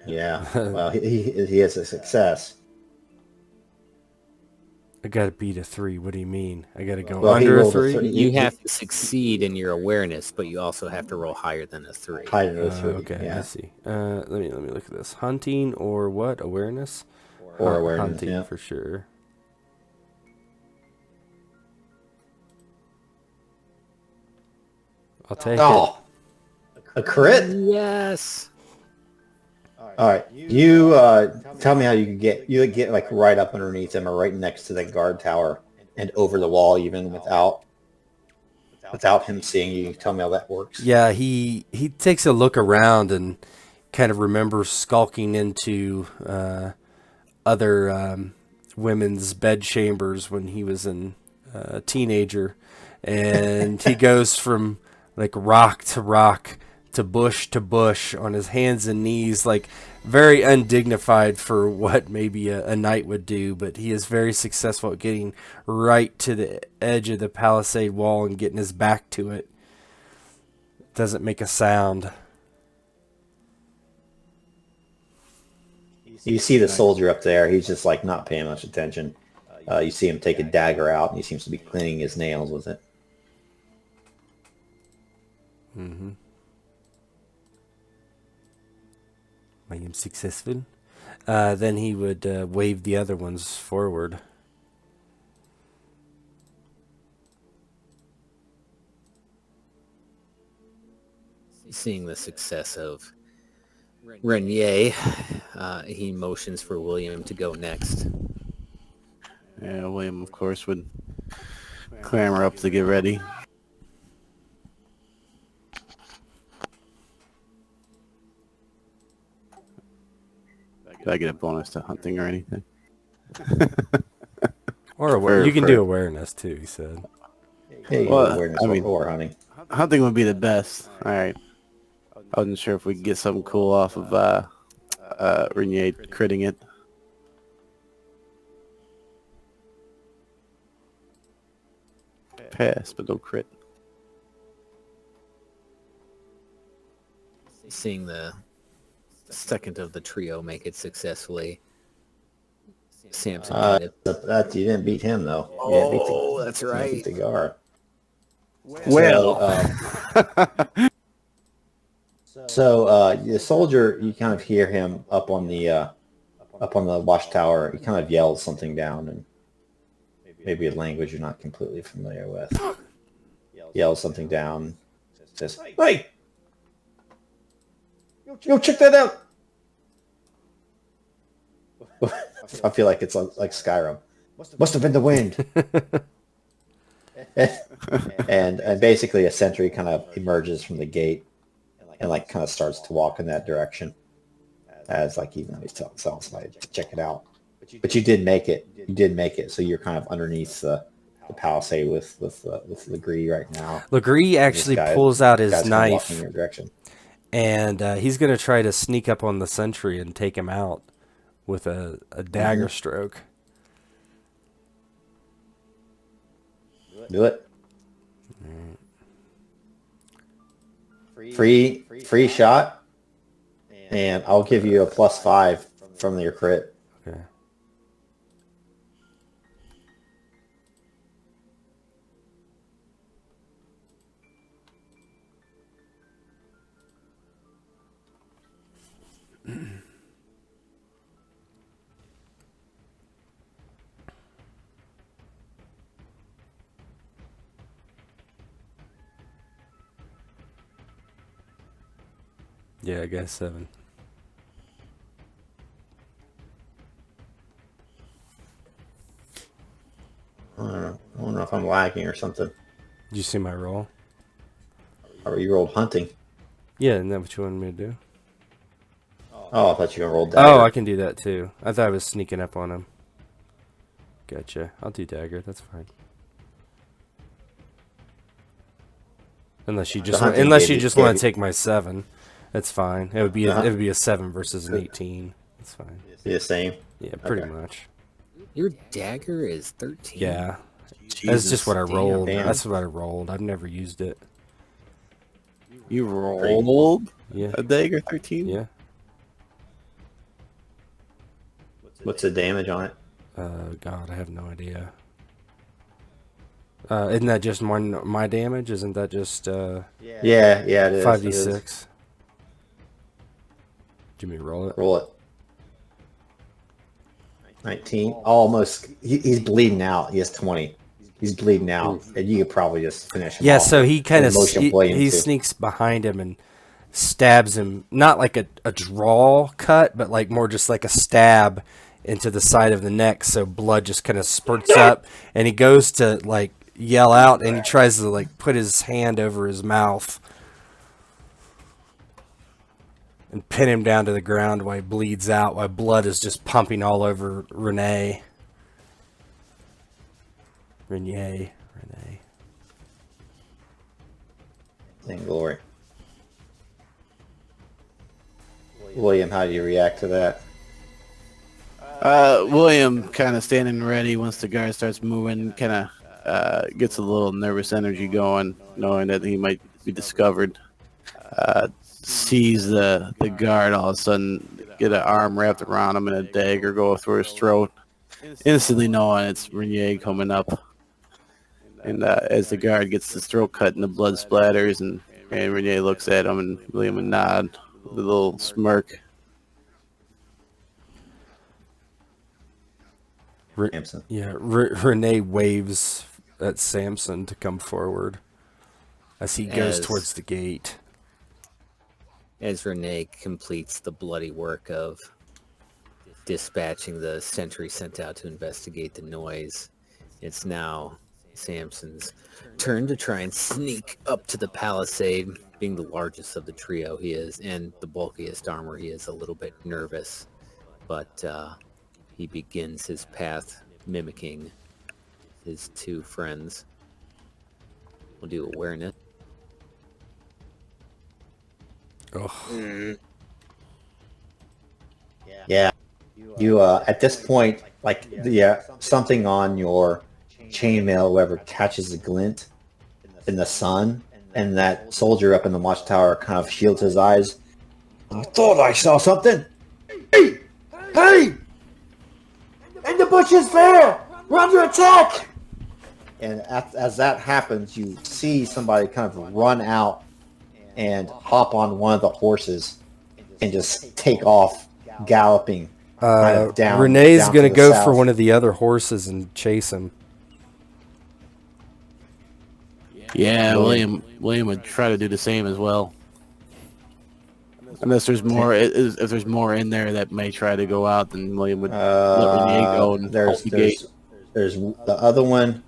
Yeah, well, he has a success. I gotta beat a 3. What do you mean? I gotta go Well, he under a rolled a 3? three. You have to succeed in your awareness, but you also have to roll higher than a 3. Higher than a 3. Okay, yeah. I see. Let me look at this. Hunting or what? Awareness? Or awareness, Hunting yeah. for sure. I'll take it. Oh, a crit? Yes! All right. You tell me how you could get like right up underneath him or right next to the guard tower and over the wall even without him seeing you. Tell me how that works. Yeah, he takes a look around and kind of remembers skulking into other women's bedchambers when he was a teenager, and he goes from like rock to rock to bush on his hands and knees, like very undignified for what maybe a knight would do, but he is very successful at getting right to the edge of the palisade wall and getting his back to it. Doesn't make a sound. You see the soldier up there. He's just like not paying much attention. You see him take a dagger out, and he seems to be cleaning his nails with it. Mm-hmm. I am successful. Then he would wave the other ones forward. Seeing the success of Renier, he motions for William to go next. Yeah, William, of course, would clamor up to get ready. Did I get a bonus to hunting or anything? Or you can do awareness too, he said. Hey, Well, awareness I mean- or hunting. Hunting would be the best. All right. I wasn't sure if we could get something cool off of Renier critting it. Pass, but no crit. Seeing the second of the trio make it successfully, Samson kind of... That you didn't beat him though. Oh, that's You didn't right. beat the guard. Well, So the soldier, you kind of hear him up on the watchtower. He kind of yells something down, and maybe a language you're not completely familiar with. Yells something down. Says, "Hey, yo, check that out!" I feel like it's like Skyrim. Must have been the wind. and basically a sentry kind of emerges from the gate and like kind of starts to walk in that direction as like even though he's telling somebody to check it out. But you did make it. You did make it. So you're kind of underneath the palisade with Legree right now. Legree actually pulls out his Guy's kind of knife, walking in your direction. and he's going to try to sneak up on the sentry and take him out with a dagger stroke. Do it. Free shot, and I'll give you a +5 from your crit. Okay. Yeah, I guess 7. I don't know if I'm lagging or something. Did you see my roll? Or you rolled hunting. Yeah, isn't that what you wanted me to do? Oh, I thought you were gonna roll dagger. Oh, I can do that too. I thought I was sneaking up on him. Gotcha. I'll do dagger. That's fine. Unless you just hunting want gave to you- take my 7, that's fine. It would be a 7 versus an 18. That's fine. The same. Yeah, pretty Okay. much. Your dagger is 13. Yeah, that's just what I rolled. damn. That's what I rolled. I've never used it. you rolled Yeah, a dagger 13? yeah. What's the damage on it? God, I have no idea. Isn't that just my damage? Isn't that just Yeah, it is. 5d6? Do you want me to roll it? Roll it. 19. Almost. He's bleeding out. He has 20. He's bleeding out, and you could probably just finish him Yeah, off so he kind of with motion play he into- sneaks behind him and stabs him, not like a draw cut, but like more just like a stab into the side of the neck, so blood just kind of spurts up, and he goes to like yell out, and he tries to like put his hand over his mouth and pin him down to the ground while he bleeds out, while blood is just pumping all over Renier. In glory. William, how do you react to that? William kind of standing ready once the guard starts moving, kind of gets a little nervous energy going, knowing that he might be discovered. Sees the guard all of a sudden get an arm wrapped around him and a dagger go through his throat, instantly knowing it's Renier coming up. And as the guard gets his throat cut and the blood splatters, and Renier looks at him, and William would nod with a little smirk. Samson. Yeah, Renier waves at Samson to come forward as he goes towards the gate. As Renier completes the bloody work of dispatching the sentry sent out to investigate the noise, it's now Samson's turn to try and sneak up to the palisade. Being the largest of the trio he is, and the bulkiest armor, he is a little bit nervous, but he begins his path mimicking his two friends. We'll do awareness. Oh, Yeah. You at this point, like something on your chainmail, whoever catches a glint in the sun, and that soldier up in the watchtower kind of shields his eyes. I thought I saw something. Hey! Hey! In the bushes there! We're under attack! And as that happens, you see somebody kind of run out and hop on one of the horses and just take off galloping kind of down. Renee's down going to the go south. for one of the other horses and chase him. Yeah, William would try to do the same as well. Unless there's more, if there's more in there that may try to go out, then William would let Renier go and hold the gate. There's the other one.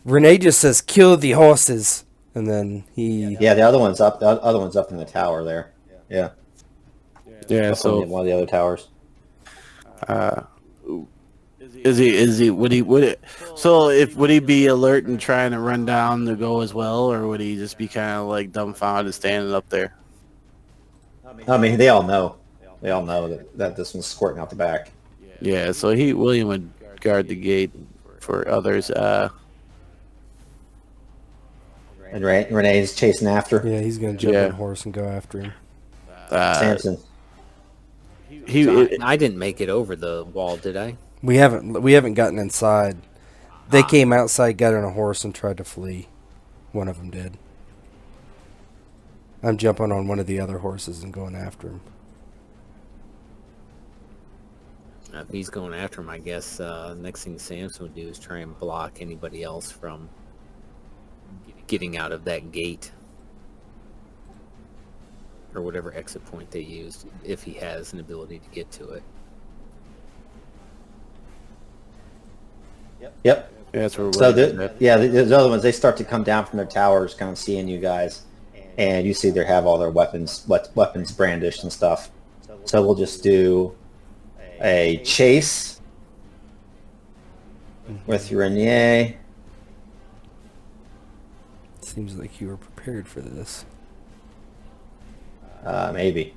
Renier just says, "Kill the horses," and then he. Yeah, the other one's up. The other one's up in the tower there. Yeah. Yeah. Up So on one of the other towers. would he be alert and trying to run down to go as well, or would he just be kind of like dumbfounded standing up there? I mean, they all know. They all know that this one's squirting out the back. Yeah. So William would guard the gate for others. And Renee's chasing after. Yeah, he's going to jump on a horse and go after him. Samson. I didn't make it over the wall, did I? We haven't gotten inside. They came outside, got on a horse, and tried to flee. One of them did. I'm jumping on one of the other horses and going after him. If he's going after him, I guess next thing Samson would do is try and block anybody else from getting out of that gate. Or whatever exit point they used, if he has an ability to get to it. Yep. Yeah, that's where So the other ones, they start to come down from their towers, kind of seeing you guys, and you see they have all their weapons brandished and stuff. So we'll just do a chase with Renier. Seems like you were prepared for this. Maybe.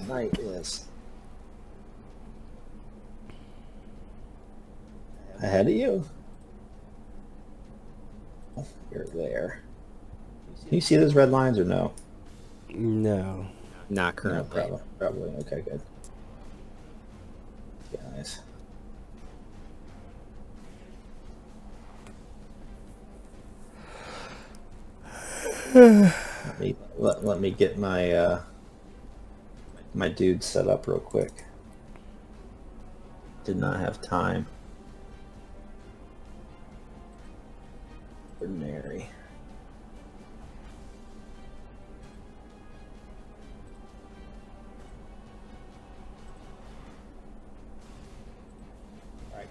Night is ahead of you. You're there. Can you see those red lines or no? No. Not currently. No, probably. Okay, good. Guys. Let me get my my dude set up real quick. Did not have time. ordinary.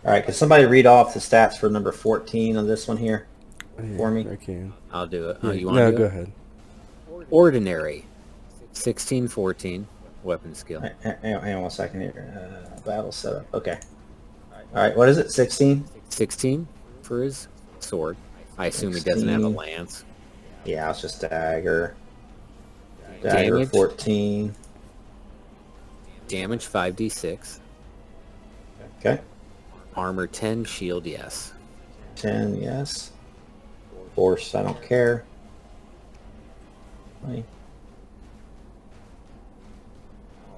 All right, can somebody read off the stats for number 14 on this one here for me? I can. I'll do it. Yeah, Oh, you want no, to do go it? ahead. Ordinary, 1614, weapon skill. Hang on 1 second here. Battle setup. Okay. All right, what is it? 16? 16 for his sword. I assume he doesn't have a 16. lance. Yeah, it's just dagger. Dagger Damage? 14. Damage 5d6. Okay. Armor 10, shield yes. 10, yes. Force, I don't care. 20.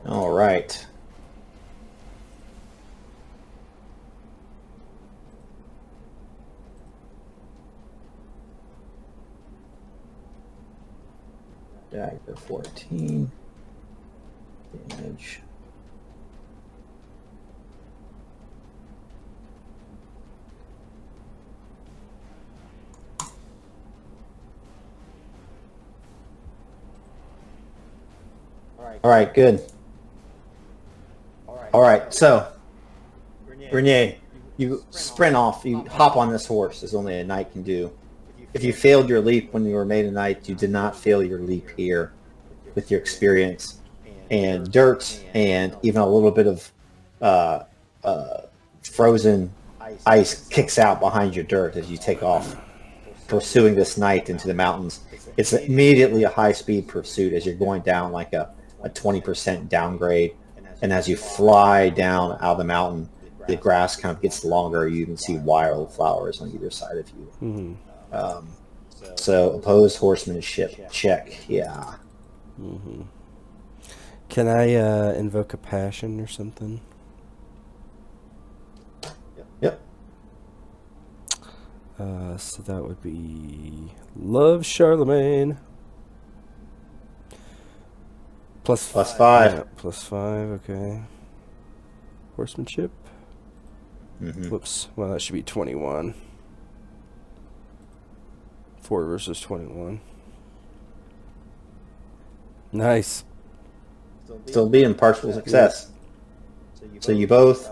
All right. Dagger 14. Damage. All right, good. All right, so Renier, you sprint off. You hop on this horse, as only a knight can do. If you failed your leap when you were made a knight, you did not fail your leap here with your experience. And dirt and even a little bit of frozen ice kicks out behind your dirt as you take off pursuing this knight into the mountains. It's immediately a high-speed pursuit as you're going down like a 20% downgrade. And as you fly down out of the mountain, the grass kind of gets longer. You can see wildflowers on either side of you. Mm-hmm. So opposed horsemanship, check. Yeah. Mm-hmm. Can I invoke a passion or something? Yep. So that would be love Charlemagne. Plus 5. Yeah, +5, okay. Horsemanship? Mm-hmm. Whoops. Well, that should be 21. 4 versus 21. Nice. Still being partial success. So you both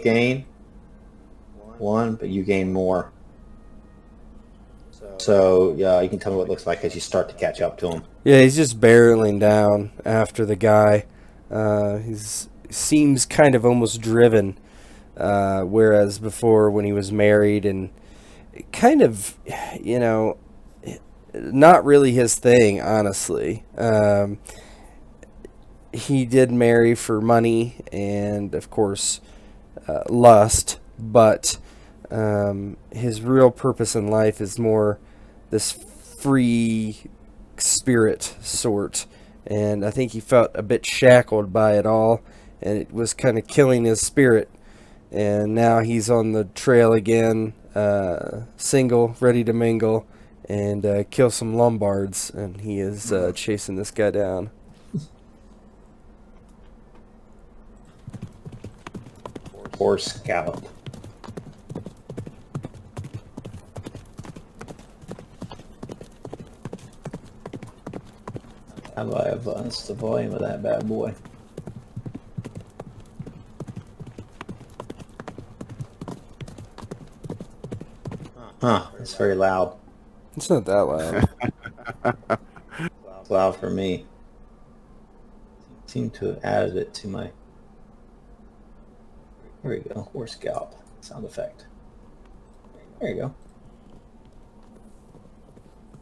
gain 1, but you gain more. So yeah, you can tell me what it looks like as you start to catch up to him. Yeah, he's just barreling down after the guy. He seems kind of almost driven, whereas before when he was married and kind of, not really his thing, honestly. He did marry for money and, of course, lust, but his real purpose in life is more this free spirit sort, and I think he felt a bit shackled by it all, and it was kind of killing his spirit. And now he's on the trail again, single, ready to mingle, and kill some Lombards, and he is chasing this guy down. Horse gallop. How do I advance the volume of that bad boy? Huh, it's very loud. It's not that loud. It's loud for me. Seem to have added it to my... There we go, horse gallop sound effect. There you go.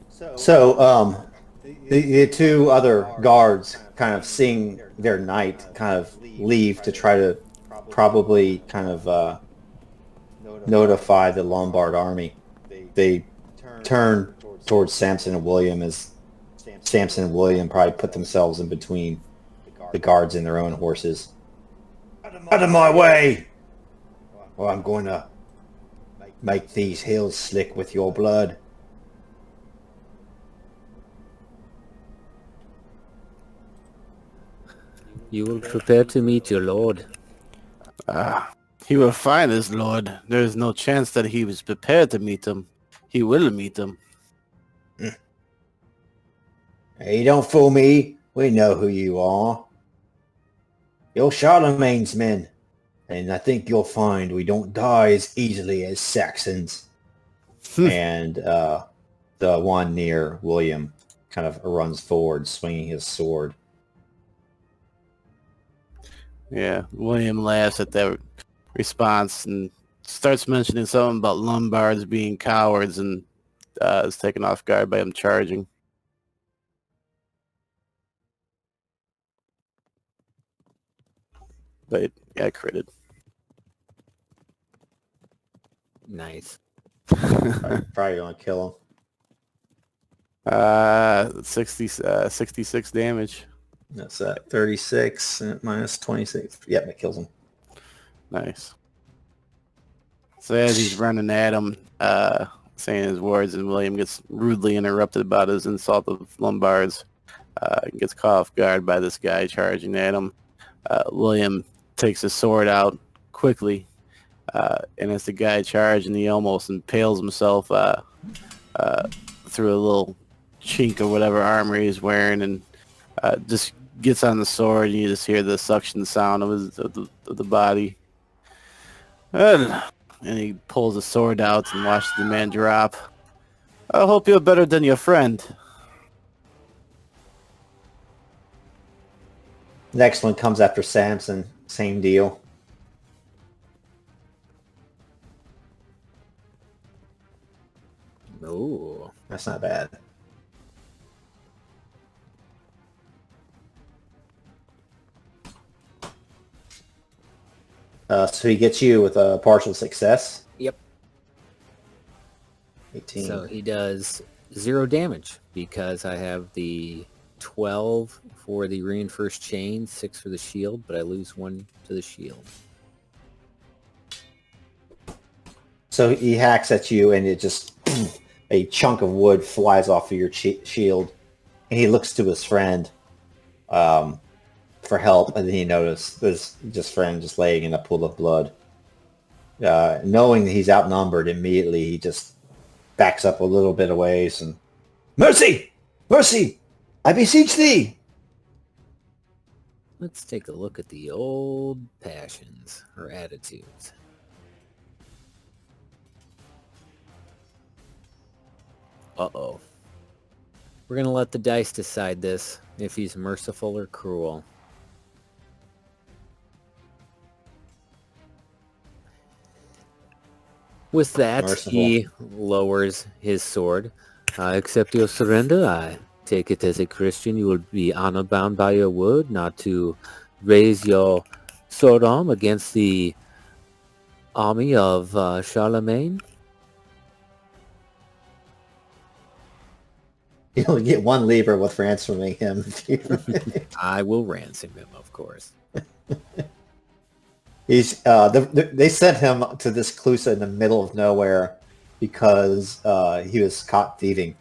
So, the two other guards kind of seeing their knight kind of leave to try to probably kind of notify the Lombard army. They turn towards Samson and William as Samson and William probably put themselves in between the guards and their own horses. Out of my way! Or I'm going to make these hills slick with your blood. You will prepare to meet your lord. He will find his lord. There is no chance that he was prepared to meet him. He will meet them. Hey, don't fool me. We know who you are. You're Charlemagne's men. And I think you'll find we don't die as easily as Saxons. And the one near William kind of runs forward, swinging his sword. Yeah, William laughs at that response and starts mentioning something about Lombards being cowards and is taken off guard by him charging. But yeah, critted. Nice. Probably gonna kill him. 66 damage. That's 36 minus 26. Yep, it kills him. Nice. So as he's running at him, saying his words, and William gets rudely interrupted about his insult of Lombards, gets caught off guard by this guy charging at him. William takes his sword out quickly, and as the guy charging, he almost impales himself through a little chink or whatever armor he's wearing, and just gets on the sword, and you just hear the suction sound of the body. And he pulls the sword out and watches the man drop. I hope you're better than your friend. Next one comes after Samson. Same deal. Ooh. That's not bad. So he gets you with a partial success. Yep. 18. So he does 0 damage because I have the 12 for the reinforced chain, 6 for the shield, but I lose 1 to the shield. So he hacks at you, and it just a chunk of wood flies off of your shield, and he looks to his friend for help, and then he notices his friend just laying in a pool of blood. Knowing that he's outnumbered, immediately he just backs up a little bit away and, "Mercy! Mercy! I beseech thee!" Let's take a look at the old passions or attitudes. Uh-oh. We're going to let the dice decide this, if he's merciful or cruel. With that, Merciful. he lowers his sword. I accept your surrender. I take it as a Christian. You will be honor-bound by your word not to raise your sword arm against the army of Charlemagne. You only get one lever with ransoming him. I will ransom him, of course. He's they sent him to this clusa in the middle of nowhere because he was caught thieving.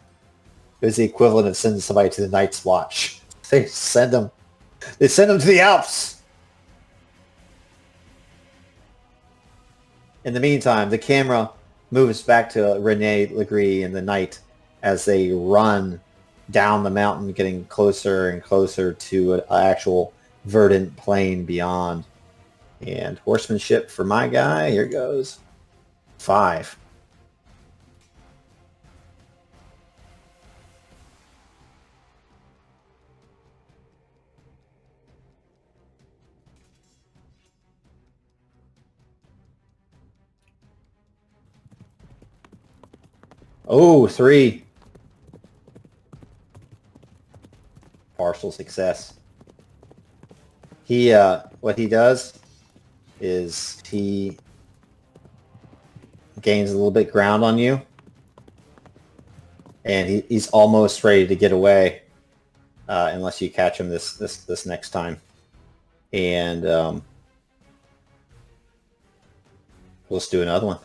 It was the equivalent of sending somebody to the Night's Watch. They send him to the Alps. In the meantime, the camera moves back to Renier, Legree, and the knight as they run down the mountain, getting closer and closer to an actual verdant plain beyond. And horsemanship for my guy, here goes. 5. Oh, 3. Partial success. He, what he does is he gains a little bit ground on you, and he's almost ready to get away, unless you catch him this next time. And let's do another one.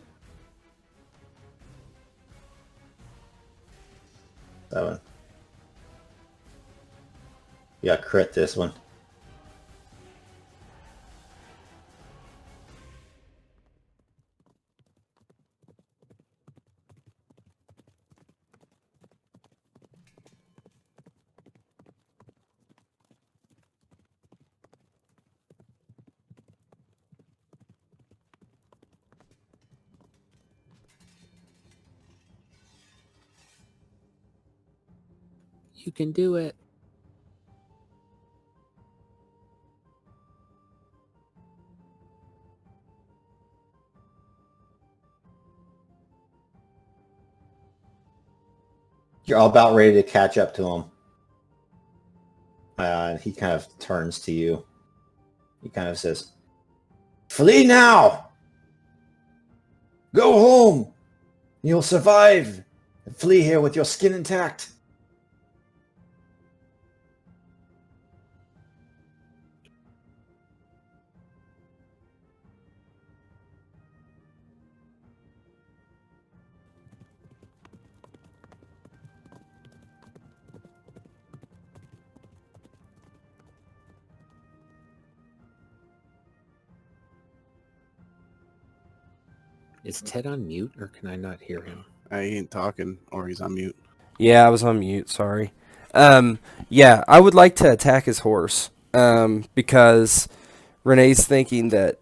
7. You got crit this one. You can do it. You're all about ready to catch up to him. He kind of turns to you. He kind of says, "Flee now! Go home! You'll survive! And flee here with your skin intact!" Is Ted on mute, or can I not hear him? I ain't talking, or he's on mute. Yeah, I was on mute. Sorry. Yeah, I would like to attack his horse. Because Renee's thinking that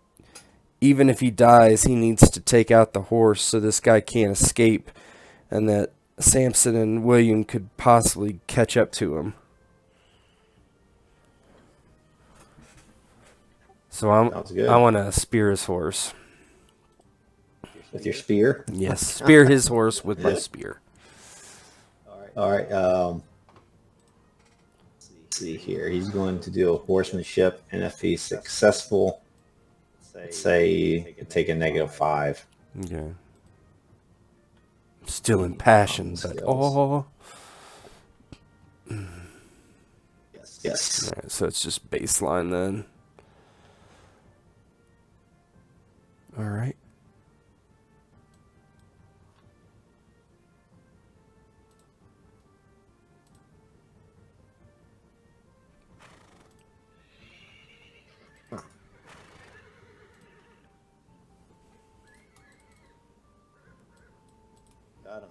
even if he dies, he needs to take out the horse so this guy can't escape, and that Samson and William could possibly catch up to him. So Sounds good. I want to spear his horse. With your spear? Yes, spear his horse with my spear. All right. Let's see here. He's going to do a horsemanship, and if he's successful, let's say take a -5. Okay. Still in passion, but Yes. All right, so it's just baseline then. All right.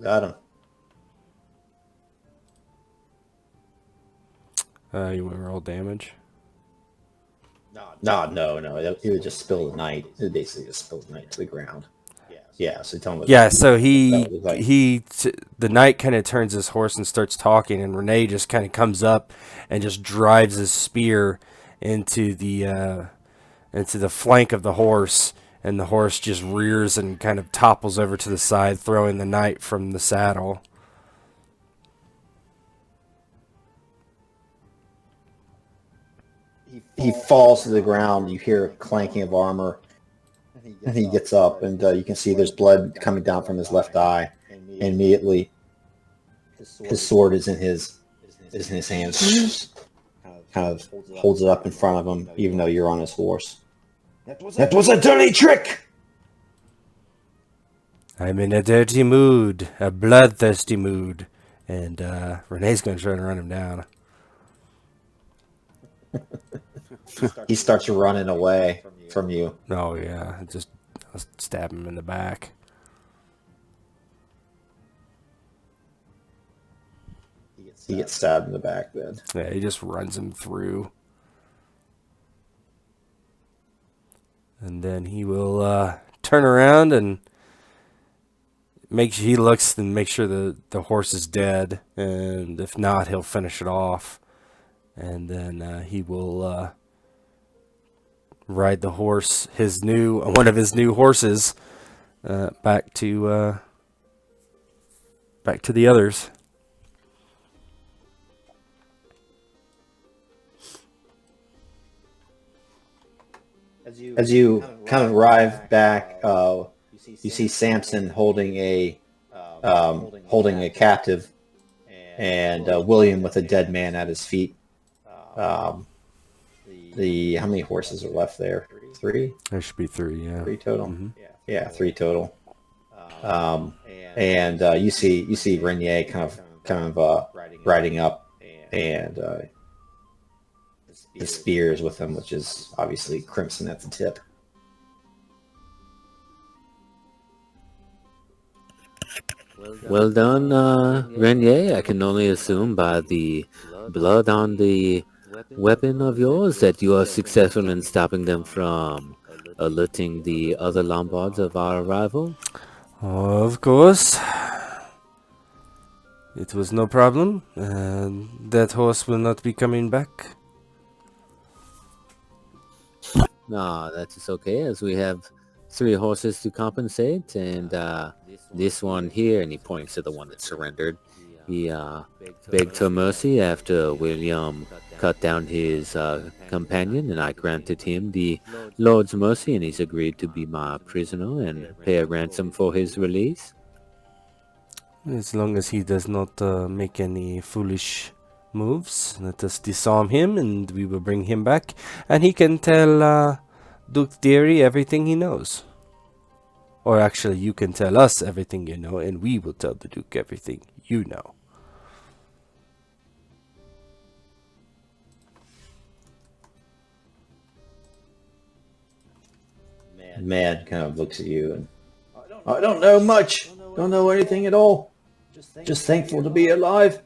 Got him. You want to roll damage? No. He would just spill the knight. He would basically just spill the knight to the ground. Yeah, so tell him. Yeah, so the knight kind of turns his horse and starts talking, and Renee just kind of comes up and just drives his spear into the flank of the horse, and the horse just rears and kind of topples over to the side, throwing the knight from the saddle. He falls to the ground. You hear a clanking of armor, and he gets up, and you can see there's blood coming down from his left eye. And immediately, his sword is in his hands. Kind of holds it up in front of him, even though you're on his horse. That was a dirty trick! I'm in a dirty mood, a bloodthirsty mood, and Renee's going to try to run him down. He starts running away from you. Oh yeah, I'll stab him in the back. He gets stabbed in the back then. Yeah, he just runs him through. And then he will turn around and he looks and make sure the horse is dead, and if not, he'll finish it off. And then he will ride the horse, one of his new horses, back to the others. As you kind of arrive back, you see Samson holding a captive, and William with a dead man at his feet. How many horses are left there? 3? There should be 3, yeah. 3 total. Mm-hmm. Yeah, 3 total. And you see Renier kind of riding up, and the spears with him, which is obviously crimson at the tip. Well done, Renier. I can only assume by the blood on the weapon of yours that you are successful in stopping them from alerting the other Lombards of our arrival. Of course. It was no problem. That horse will not be coming back. No, that is okay, as we have 3 horses to compensate, and this one here, and he points to the one that surrendered, he begged for mercy after William cut down his companion, and I granted him the Lord's mercy, and he's agreed to be my prisoner and pay a ransom for his release. As long as he does not make any foolish moves, let us disarm him and we will bring him back. And he can tell Duke Thierry everything he knows. Or actually, you can tell us everything you know, and we will tell the Duke everything you know. Mad kind of looks at you and, I don't know much. Don't know anything at all. Just thankful to be alive.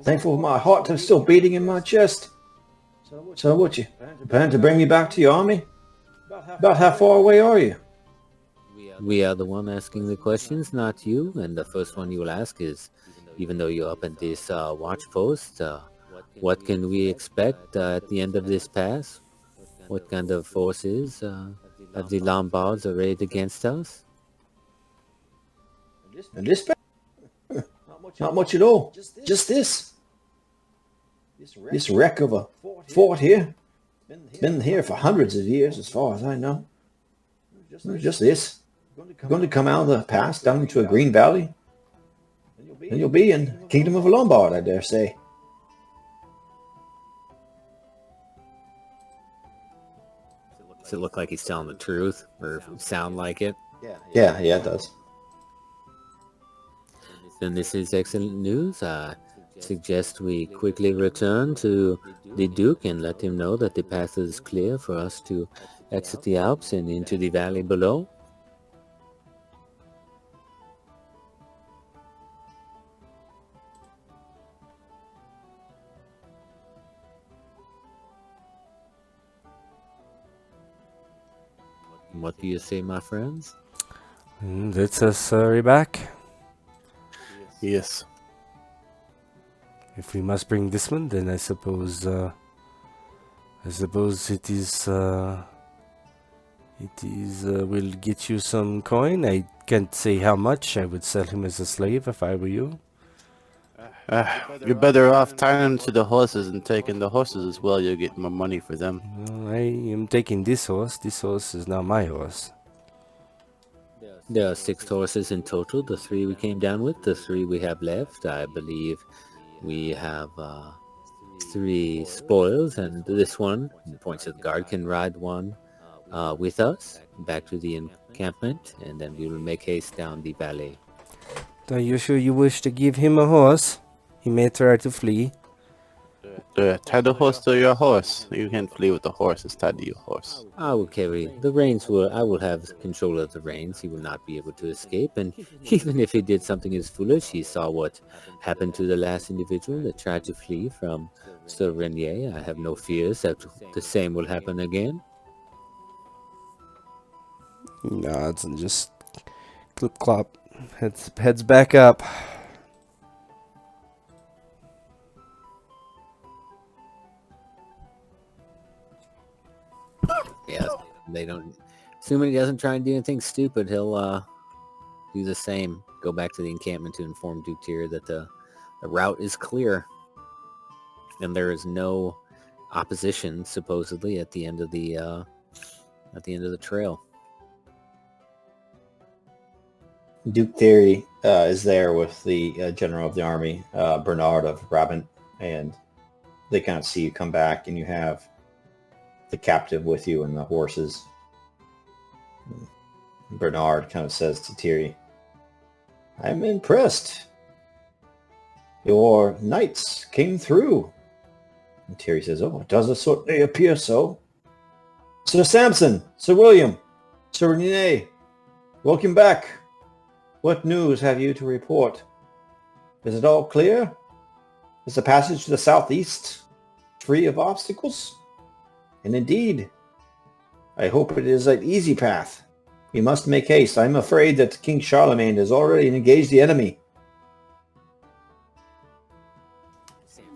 Thankful for my heart to still beating in my chest. So what, you plan to bring me back to your army? About how far away are you? We are the one asking the questions, not you, and the first one you will ask is, even though you're up at this watch post, what can we expect at the end of this pass? What kind of forces of the Lombards arrayed against us? And this not much at all. Just this. This wreck of a fort here. It's been here for hundreds of years, as far as I know. Just this. You're going to come out of the pass down into a green valley, and you'll be in the Kingdom of Lombard, I dare say. Does it look like he's telling the truth, or sound like it? Yeah, it does. Then this is excellent news. I suggest we quickly return to the Duke and let him know that the path is clear for us to exit the Alps and into the valley below. What do you say, my friends? Let us hurry back. Yes. If we must bring this one, then I suppose it is will get you some coin. I can't say how much. I would sell him as a slave if I were you. You're better off tying them to the horses and taking the horses as well. You'll get more money for them. Well, I am taking this horse. This horse is now my horse. There are 6 horses in total, the 3 we came down with, the 3 we have left. I believe we have 3 spoils, and this one, points to the guard, can ride one with us back to the encampment, and then we will make haste down the valley. Are you sure you wish to give him a horse? He may try to flee. Tie the horse to your horse. You can't flee with the horse. It's tied to your horse. I will carry the reins. I will have control of the reins. He will not be able to escape. And even if he did something as foolish, he saw what happened to the last individual that tried to flee from Sir Renier. I have no fears that the same will happen again. Nods and just clip clop. Heads back up. Yeah, they don't. Assuming he doesn't try and do anything stupid, he'll do the same. Go back to the encampment to inform Duke Tyr that the route is clear, and there is no opposition supposedly at the end of the trail. Duke Thierry is there with the general of the army, Bernard of Brabant, and they kind of see you come back, and you have the captive with you and the horses. Bernard kind of says to Thierry, I'm impressed. Your knights came through. And Thierry says, oh, it does certainly appear so. Sir Samson, Sir William, Sir Renier, welcome back. What news have you to report? Is it all clear? Is the passage to the southeast free of obstacles? And indeed, I hope it is an easy path. We must make haste. I'm afraid that King Charlemagne has already engaged the enemy.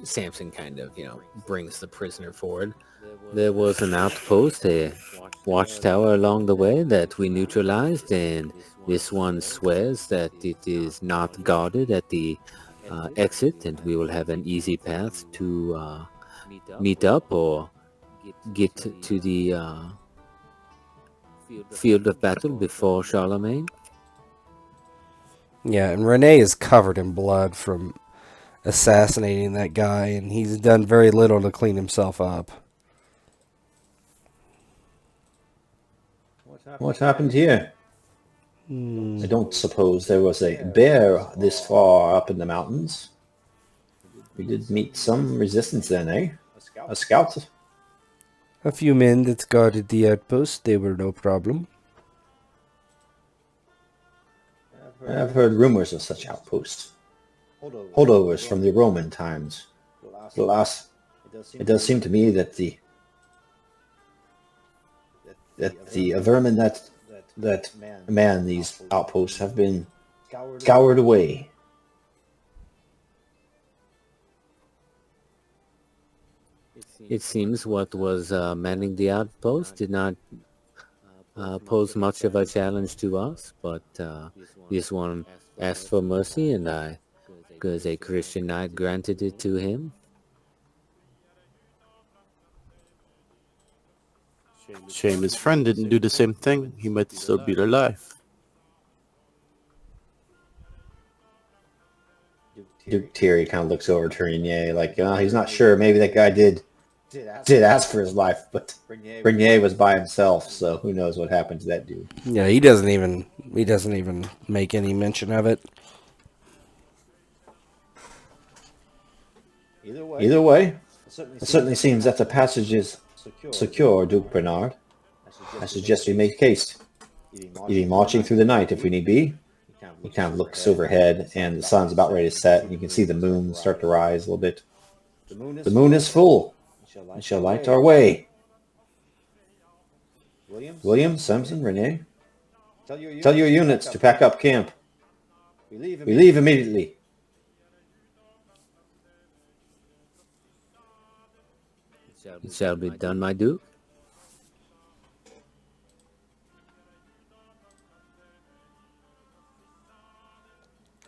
Samson kind of, brings the prisoner forward. There was an outpost, a watchtower along the way that we neutralized, and this one swears that it is not guarded at the exit, and we will have an easy path to meet up or get to the field of battle before Charlemagne. Yeah, and Renier is covered in blood from assassinating that guy, and he's done very little to clean himself up. What happened here? I don't suppose there was a bear this far up in the mountains. We did meet some resistance then, eh? A scout? A few men that guarded the outpost, they were no problem. I've heard rumors of such outposts. Holdovers from the Roman times. Alas, it does seem to me that the vermin that man these outposts have been scoured away. It seems what was manning the outpost did not pose much of a challenge to us, but this one asked for mercy, and I, as a Christian knight, granted it to him. Shame his friend didn't do the same thing. He might still be alive. Duke Thierry kind of looks over to Renier like, he's not sure. Maybe that guy did ask for his life, but Renier was by himself, so who knows what happened to that dude. Yeah, he doesn't even make any mention of it. Either way, it certainly seems that the passage is secure, Duke Bernard. I suggest we make haste, either marching through the night if we need be. He kind of looks overhead, and the sun's about ready to set, and you can see the moon start to rise a little bit. The moon is full. We shall light our way. William, Samson, Renier, tell your units to pack up camp. We leave immediately. It shall be done, my duke.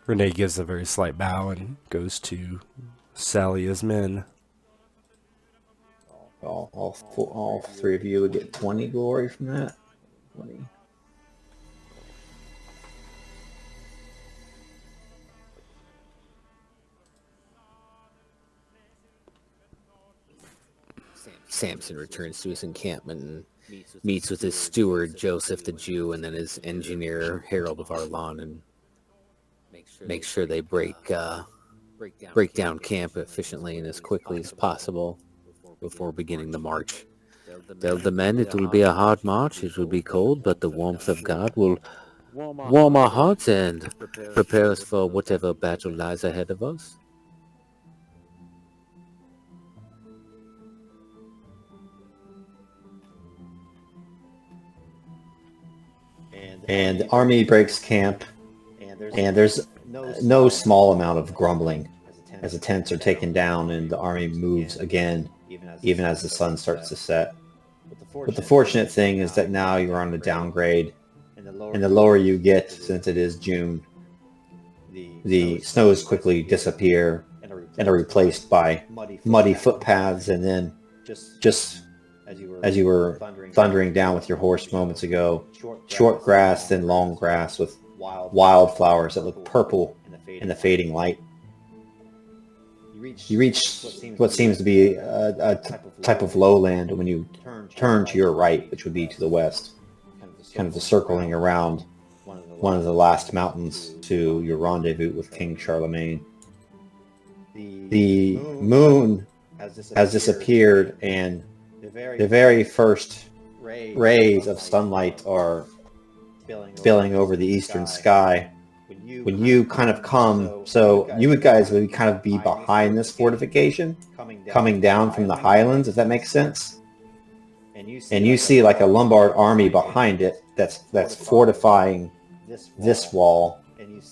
Renier gives a very slight bow and goes to sally his men. All three of you would get 20 glory from that. 20. Samson returns to his encampment and meets with his steward, Joseph the Jew, and then his engineer, Harold of Arlon, and makes sure they break down camp efficiently and as quickly as possible before beginning the march. Tell the men it will be a hard march, it will be cold, but the warmth of God will warm our hearts and prepare us for whatever battle lies ahead of us. And the army breaks camp, and there's no small amount of grumbling as the tents are taken down and the army moves again, even as the sun starts to set. But the fortunate thing is that now you're on a downgrade, and the lower you get, since it is June, the snows quickly disappear and are replaced by muddy footpaths, and then just as you were thundering down with your horse moments ago, short grass, then long grass with wildflowers that look purple in the fading light. You reach what seems to be a type of lowland when you turn to your right, which would be to the west, kind of the circling around one of the last mountains to your rendezvous with King Charlemagne. The moon has disappeared, and the very first rays of sunlight are spilling over the eastern sky. When you kind of come, so you guys would kind of be behind this fortification, coming down from the highlands, if that makes sense. And you see like a Lombard army behind it that's fortifying this wall,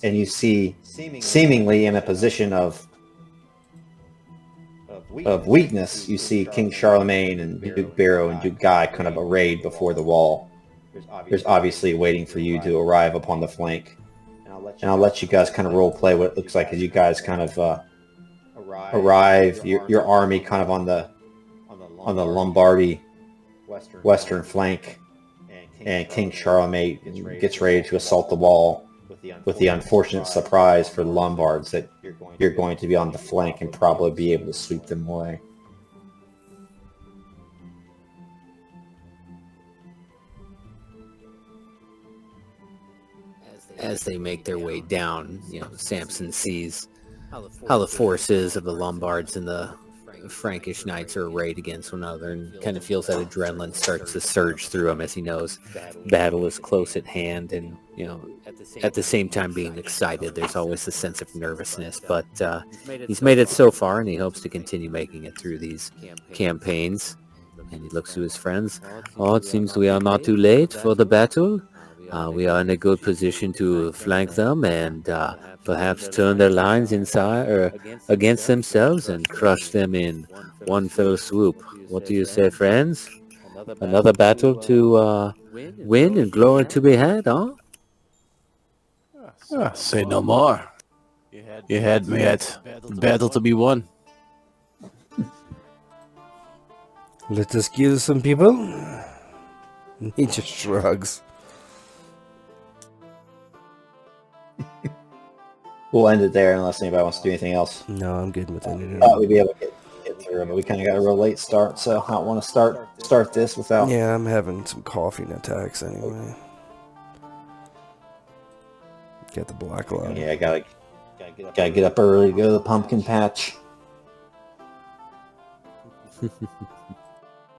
and you see seemingly in a position of of weakness, you see King Charlemagne and Duke Barrow and Duke Guy kind of arrayed before the wall. There's obviously waiting for you to arrive upon the flank. And I'll let you guys kind of role play what it looks like as you guys kind of arrive. Your army kind of on the Lombardy western flank, and King Charlemagne gets ready to assault the wall, with the unfortunate surprise for the Lombards that you're going to be on the flank and probably be able to sweep them away. As they make their way down, Samson sees how the forces of the Lombards and the Frankish knights are arrayed against one another, and kind of feels that adrenaline starts to surge through him as he knows battle is close at hand. And at the same time being excited, there's always a sense of nervousness, but he's made it so far, and he hopes to continue making it through these campaigns. And he looks to his friends. Oh, it seems we are not too late for the battle. We are in a good position to flank them and perhaps turn their lines inside or against themselves and crush them in one fell swoop. What do you say, friends? Another battle to win and glory to be had, huh? Say no more. You had me at battle to be won. Let us kill some people. He just shrugs. We'll end it there unless anybody wants to do anything else. No, I'm good with it. Thought we'd be able to get through it, but we kind of got a real late start, so I don't want to start this without. Yeah, I'm having some coughing attacks anyway. Get the black line. Yeah, I gotta get up early to go to the pumpkin patch.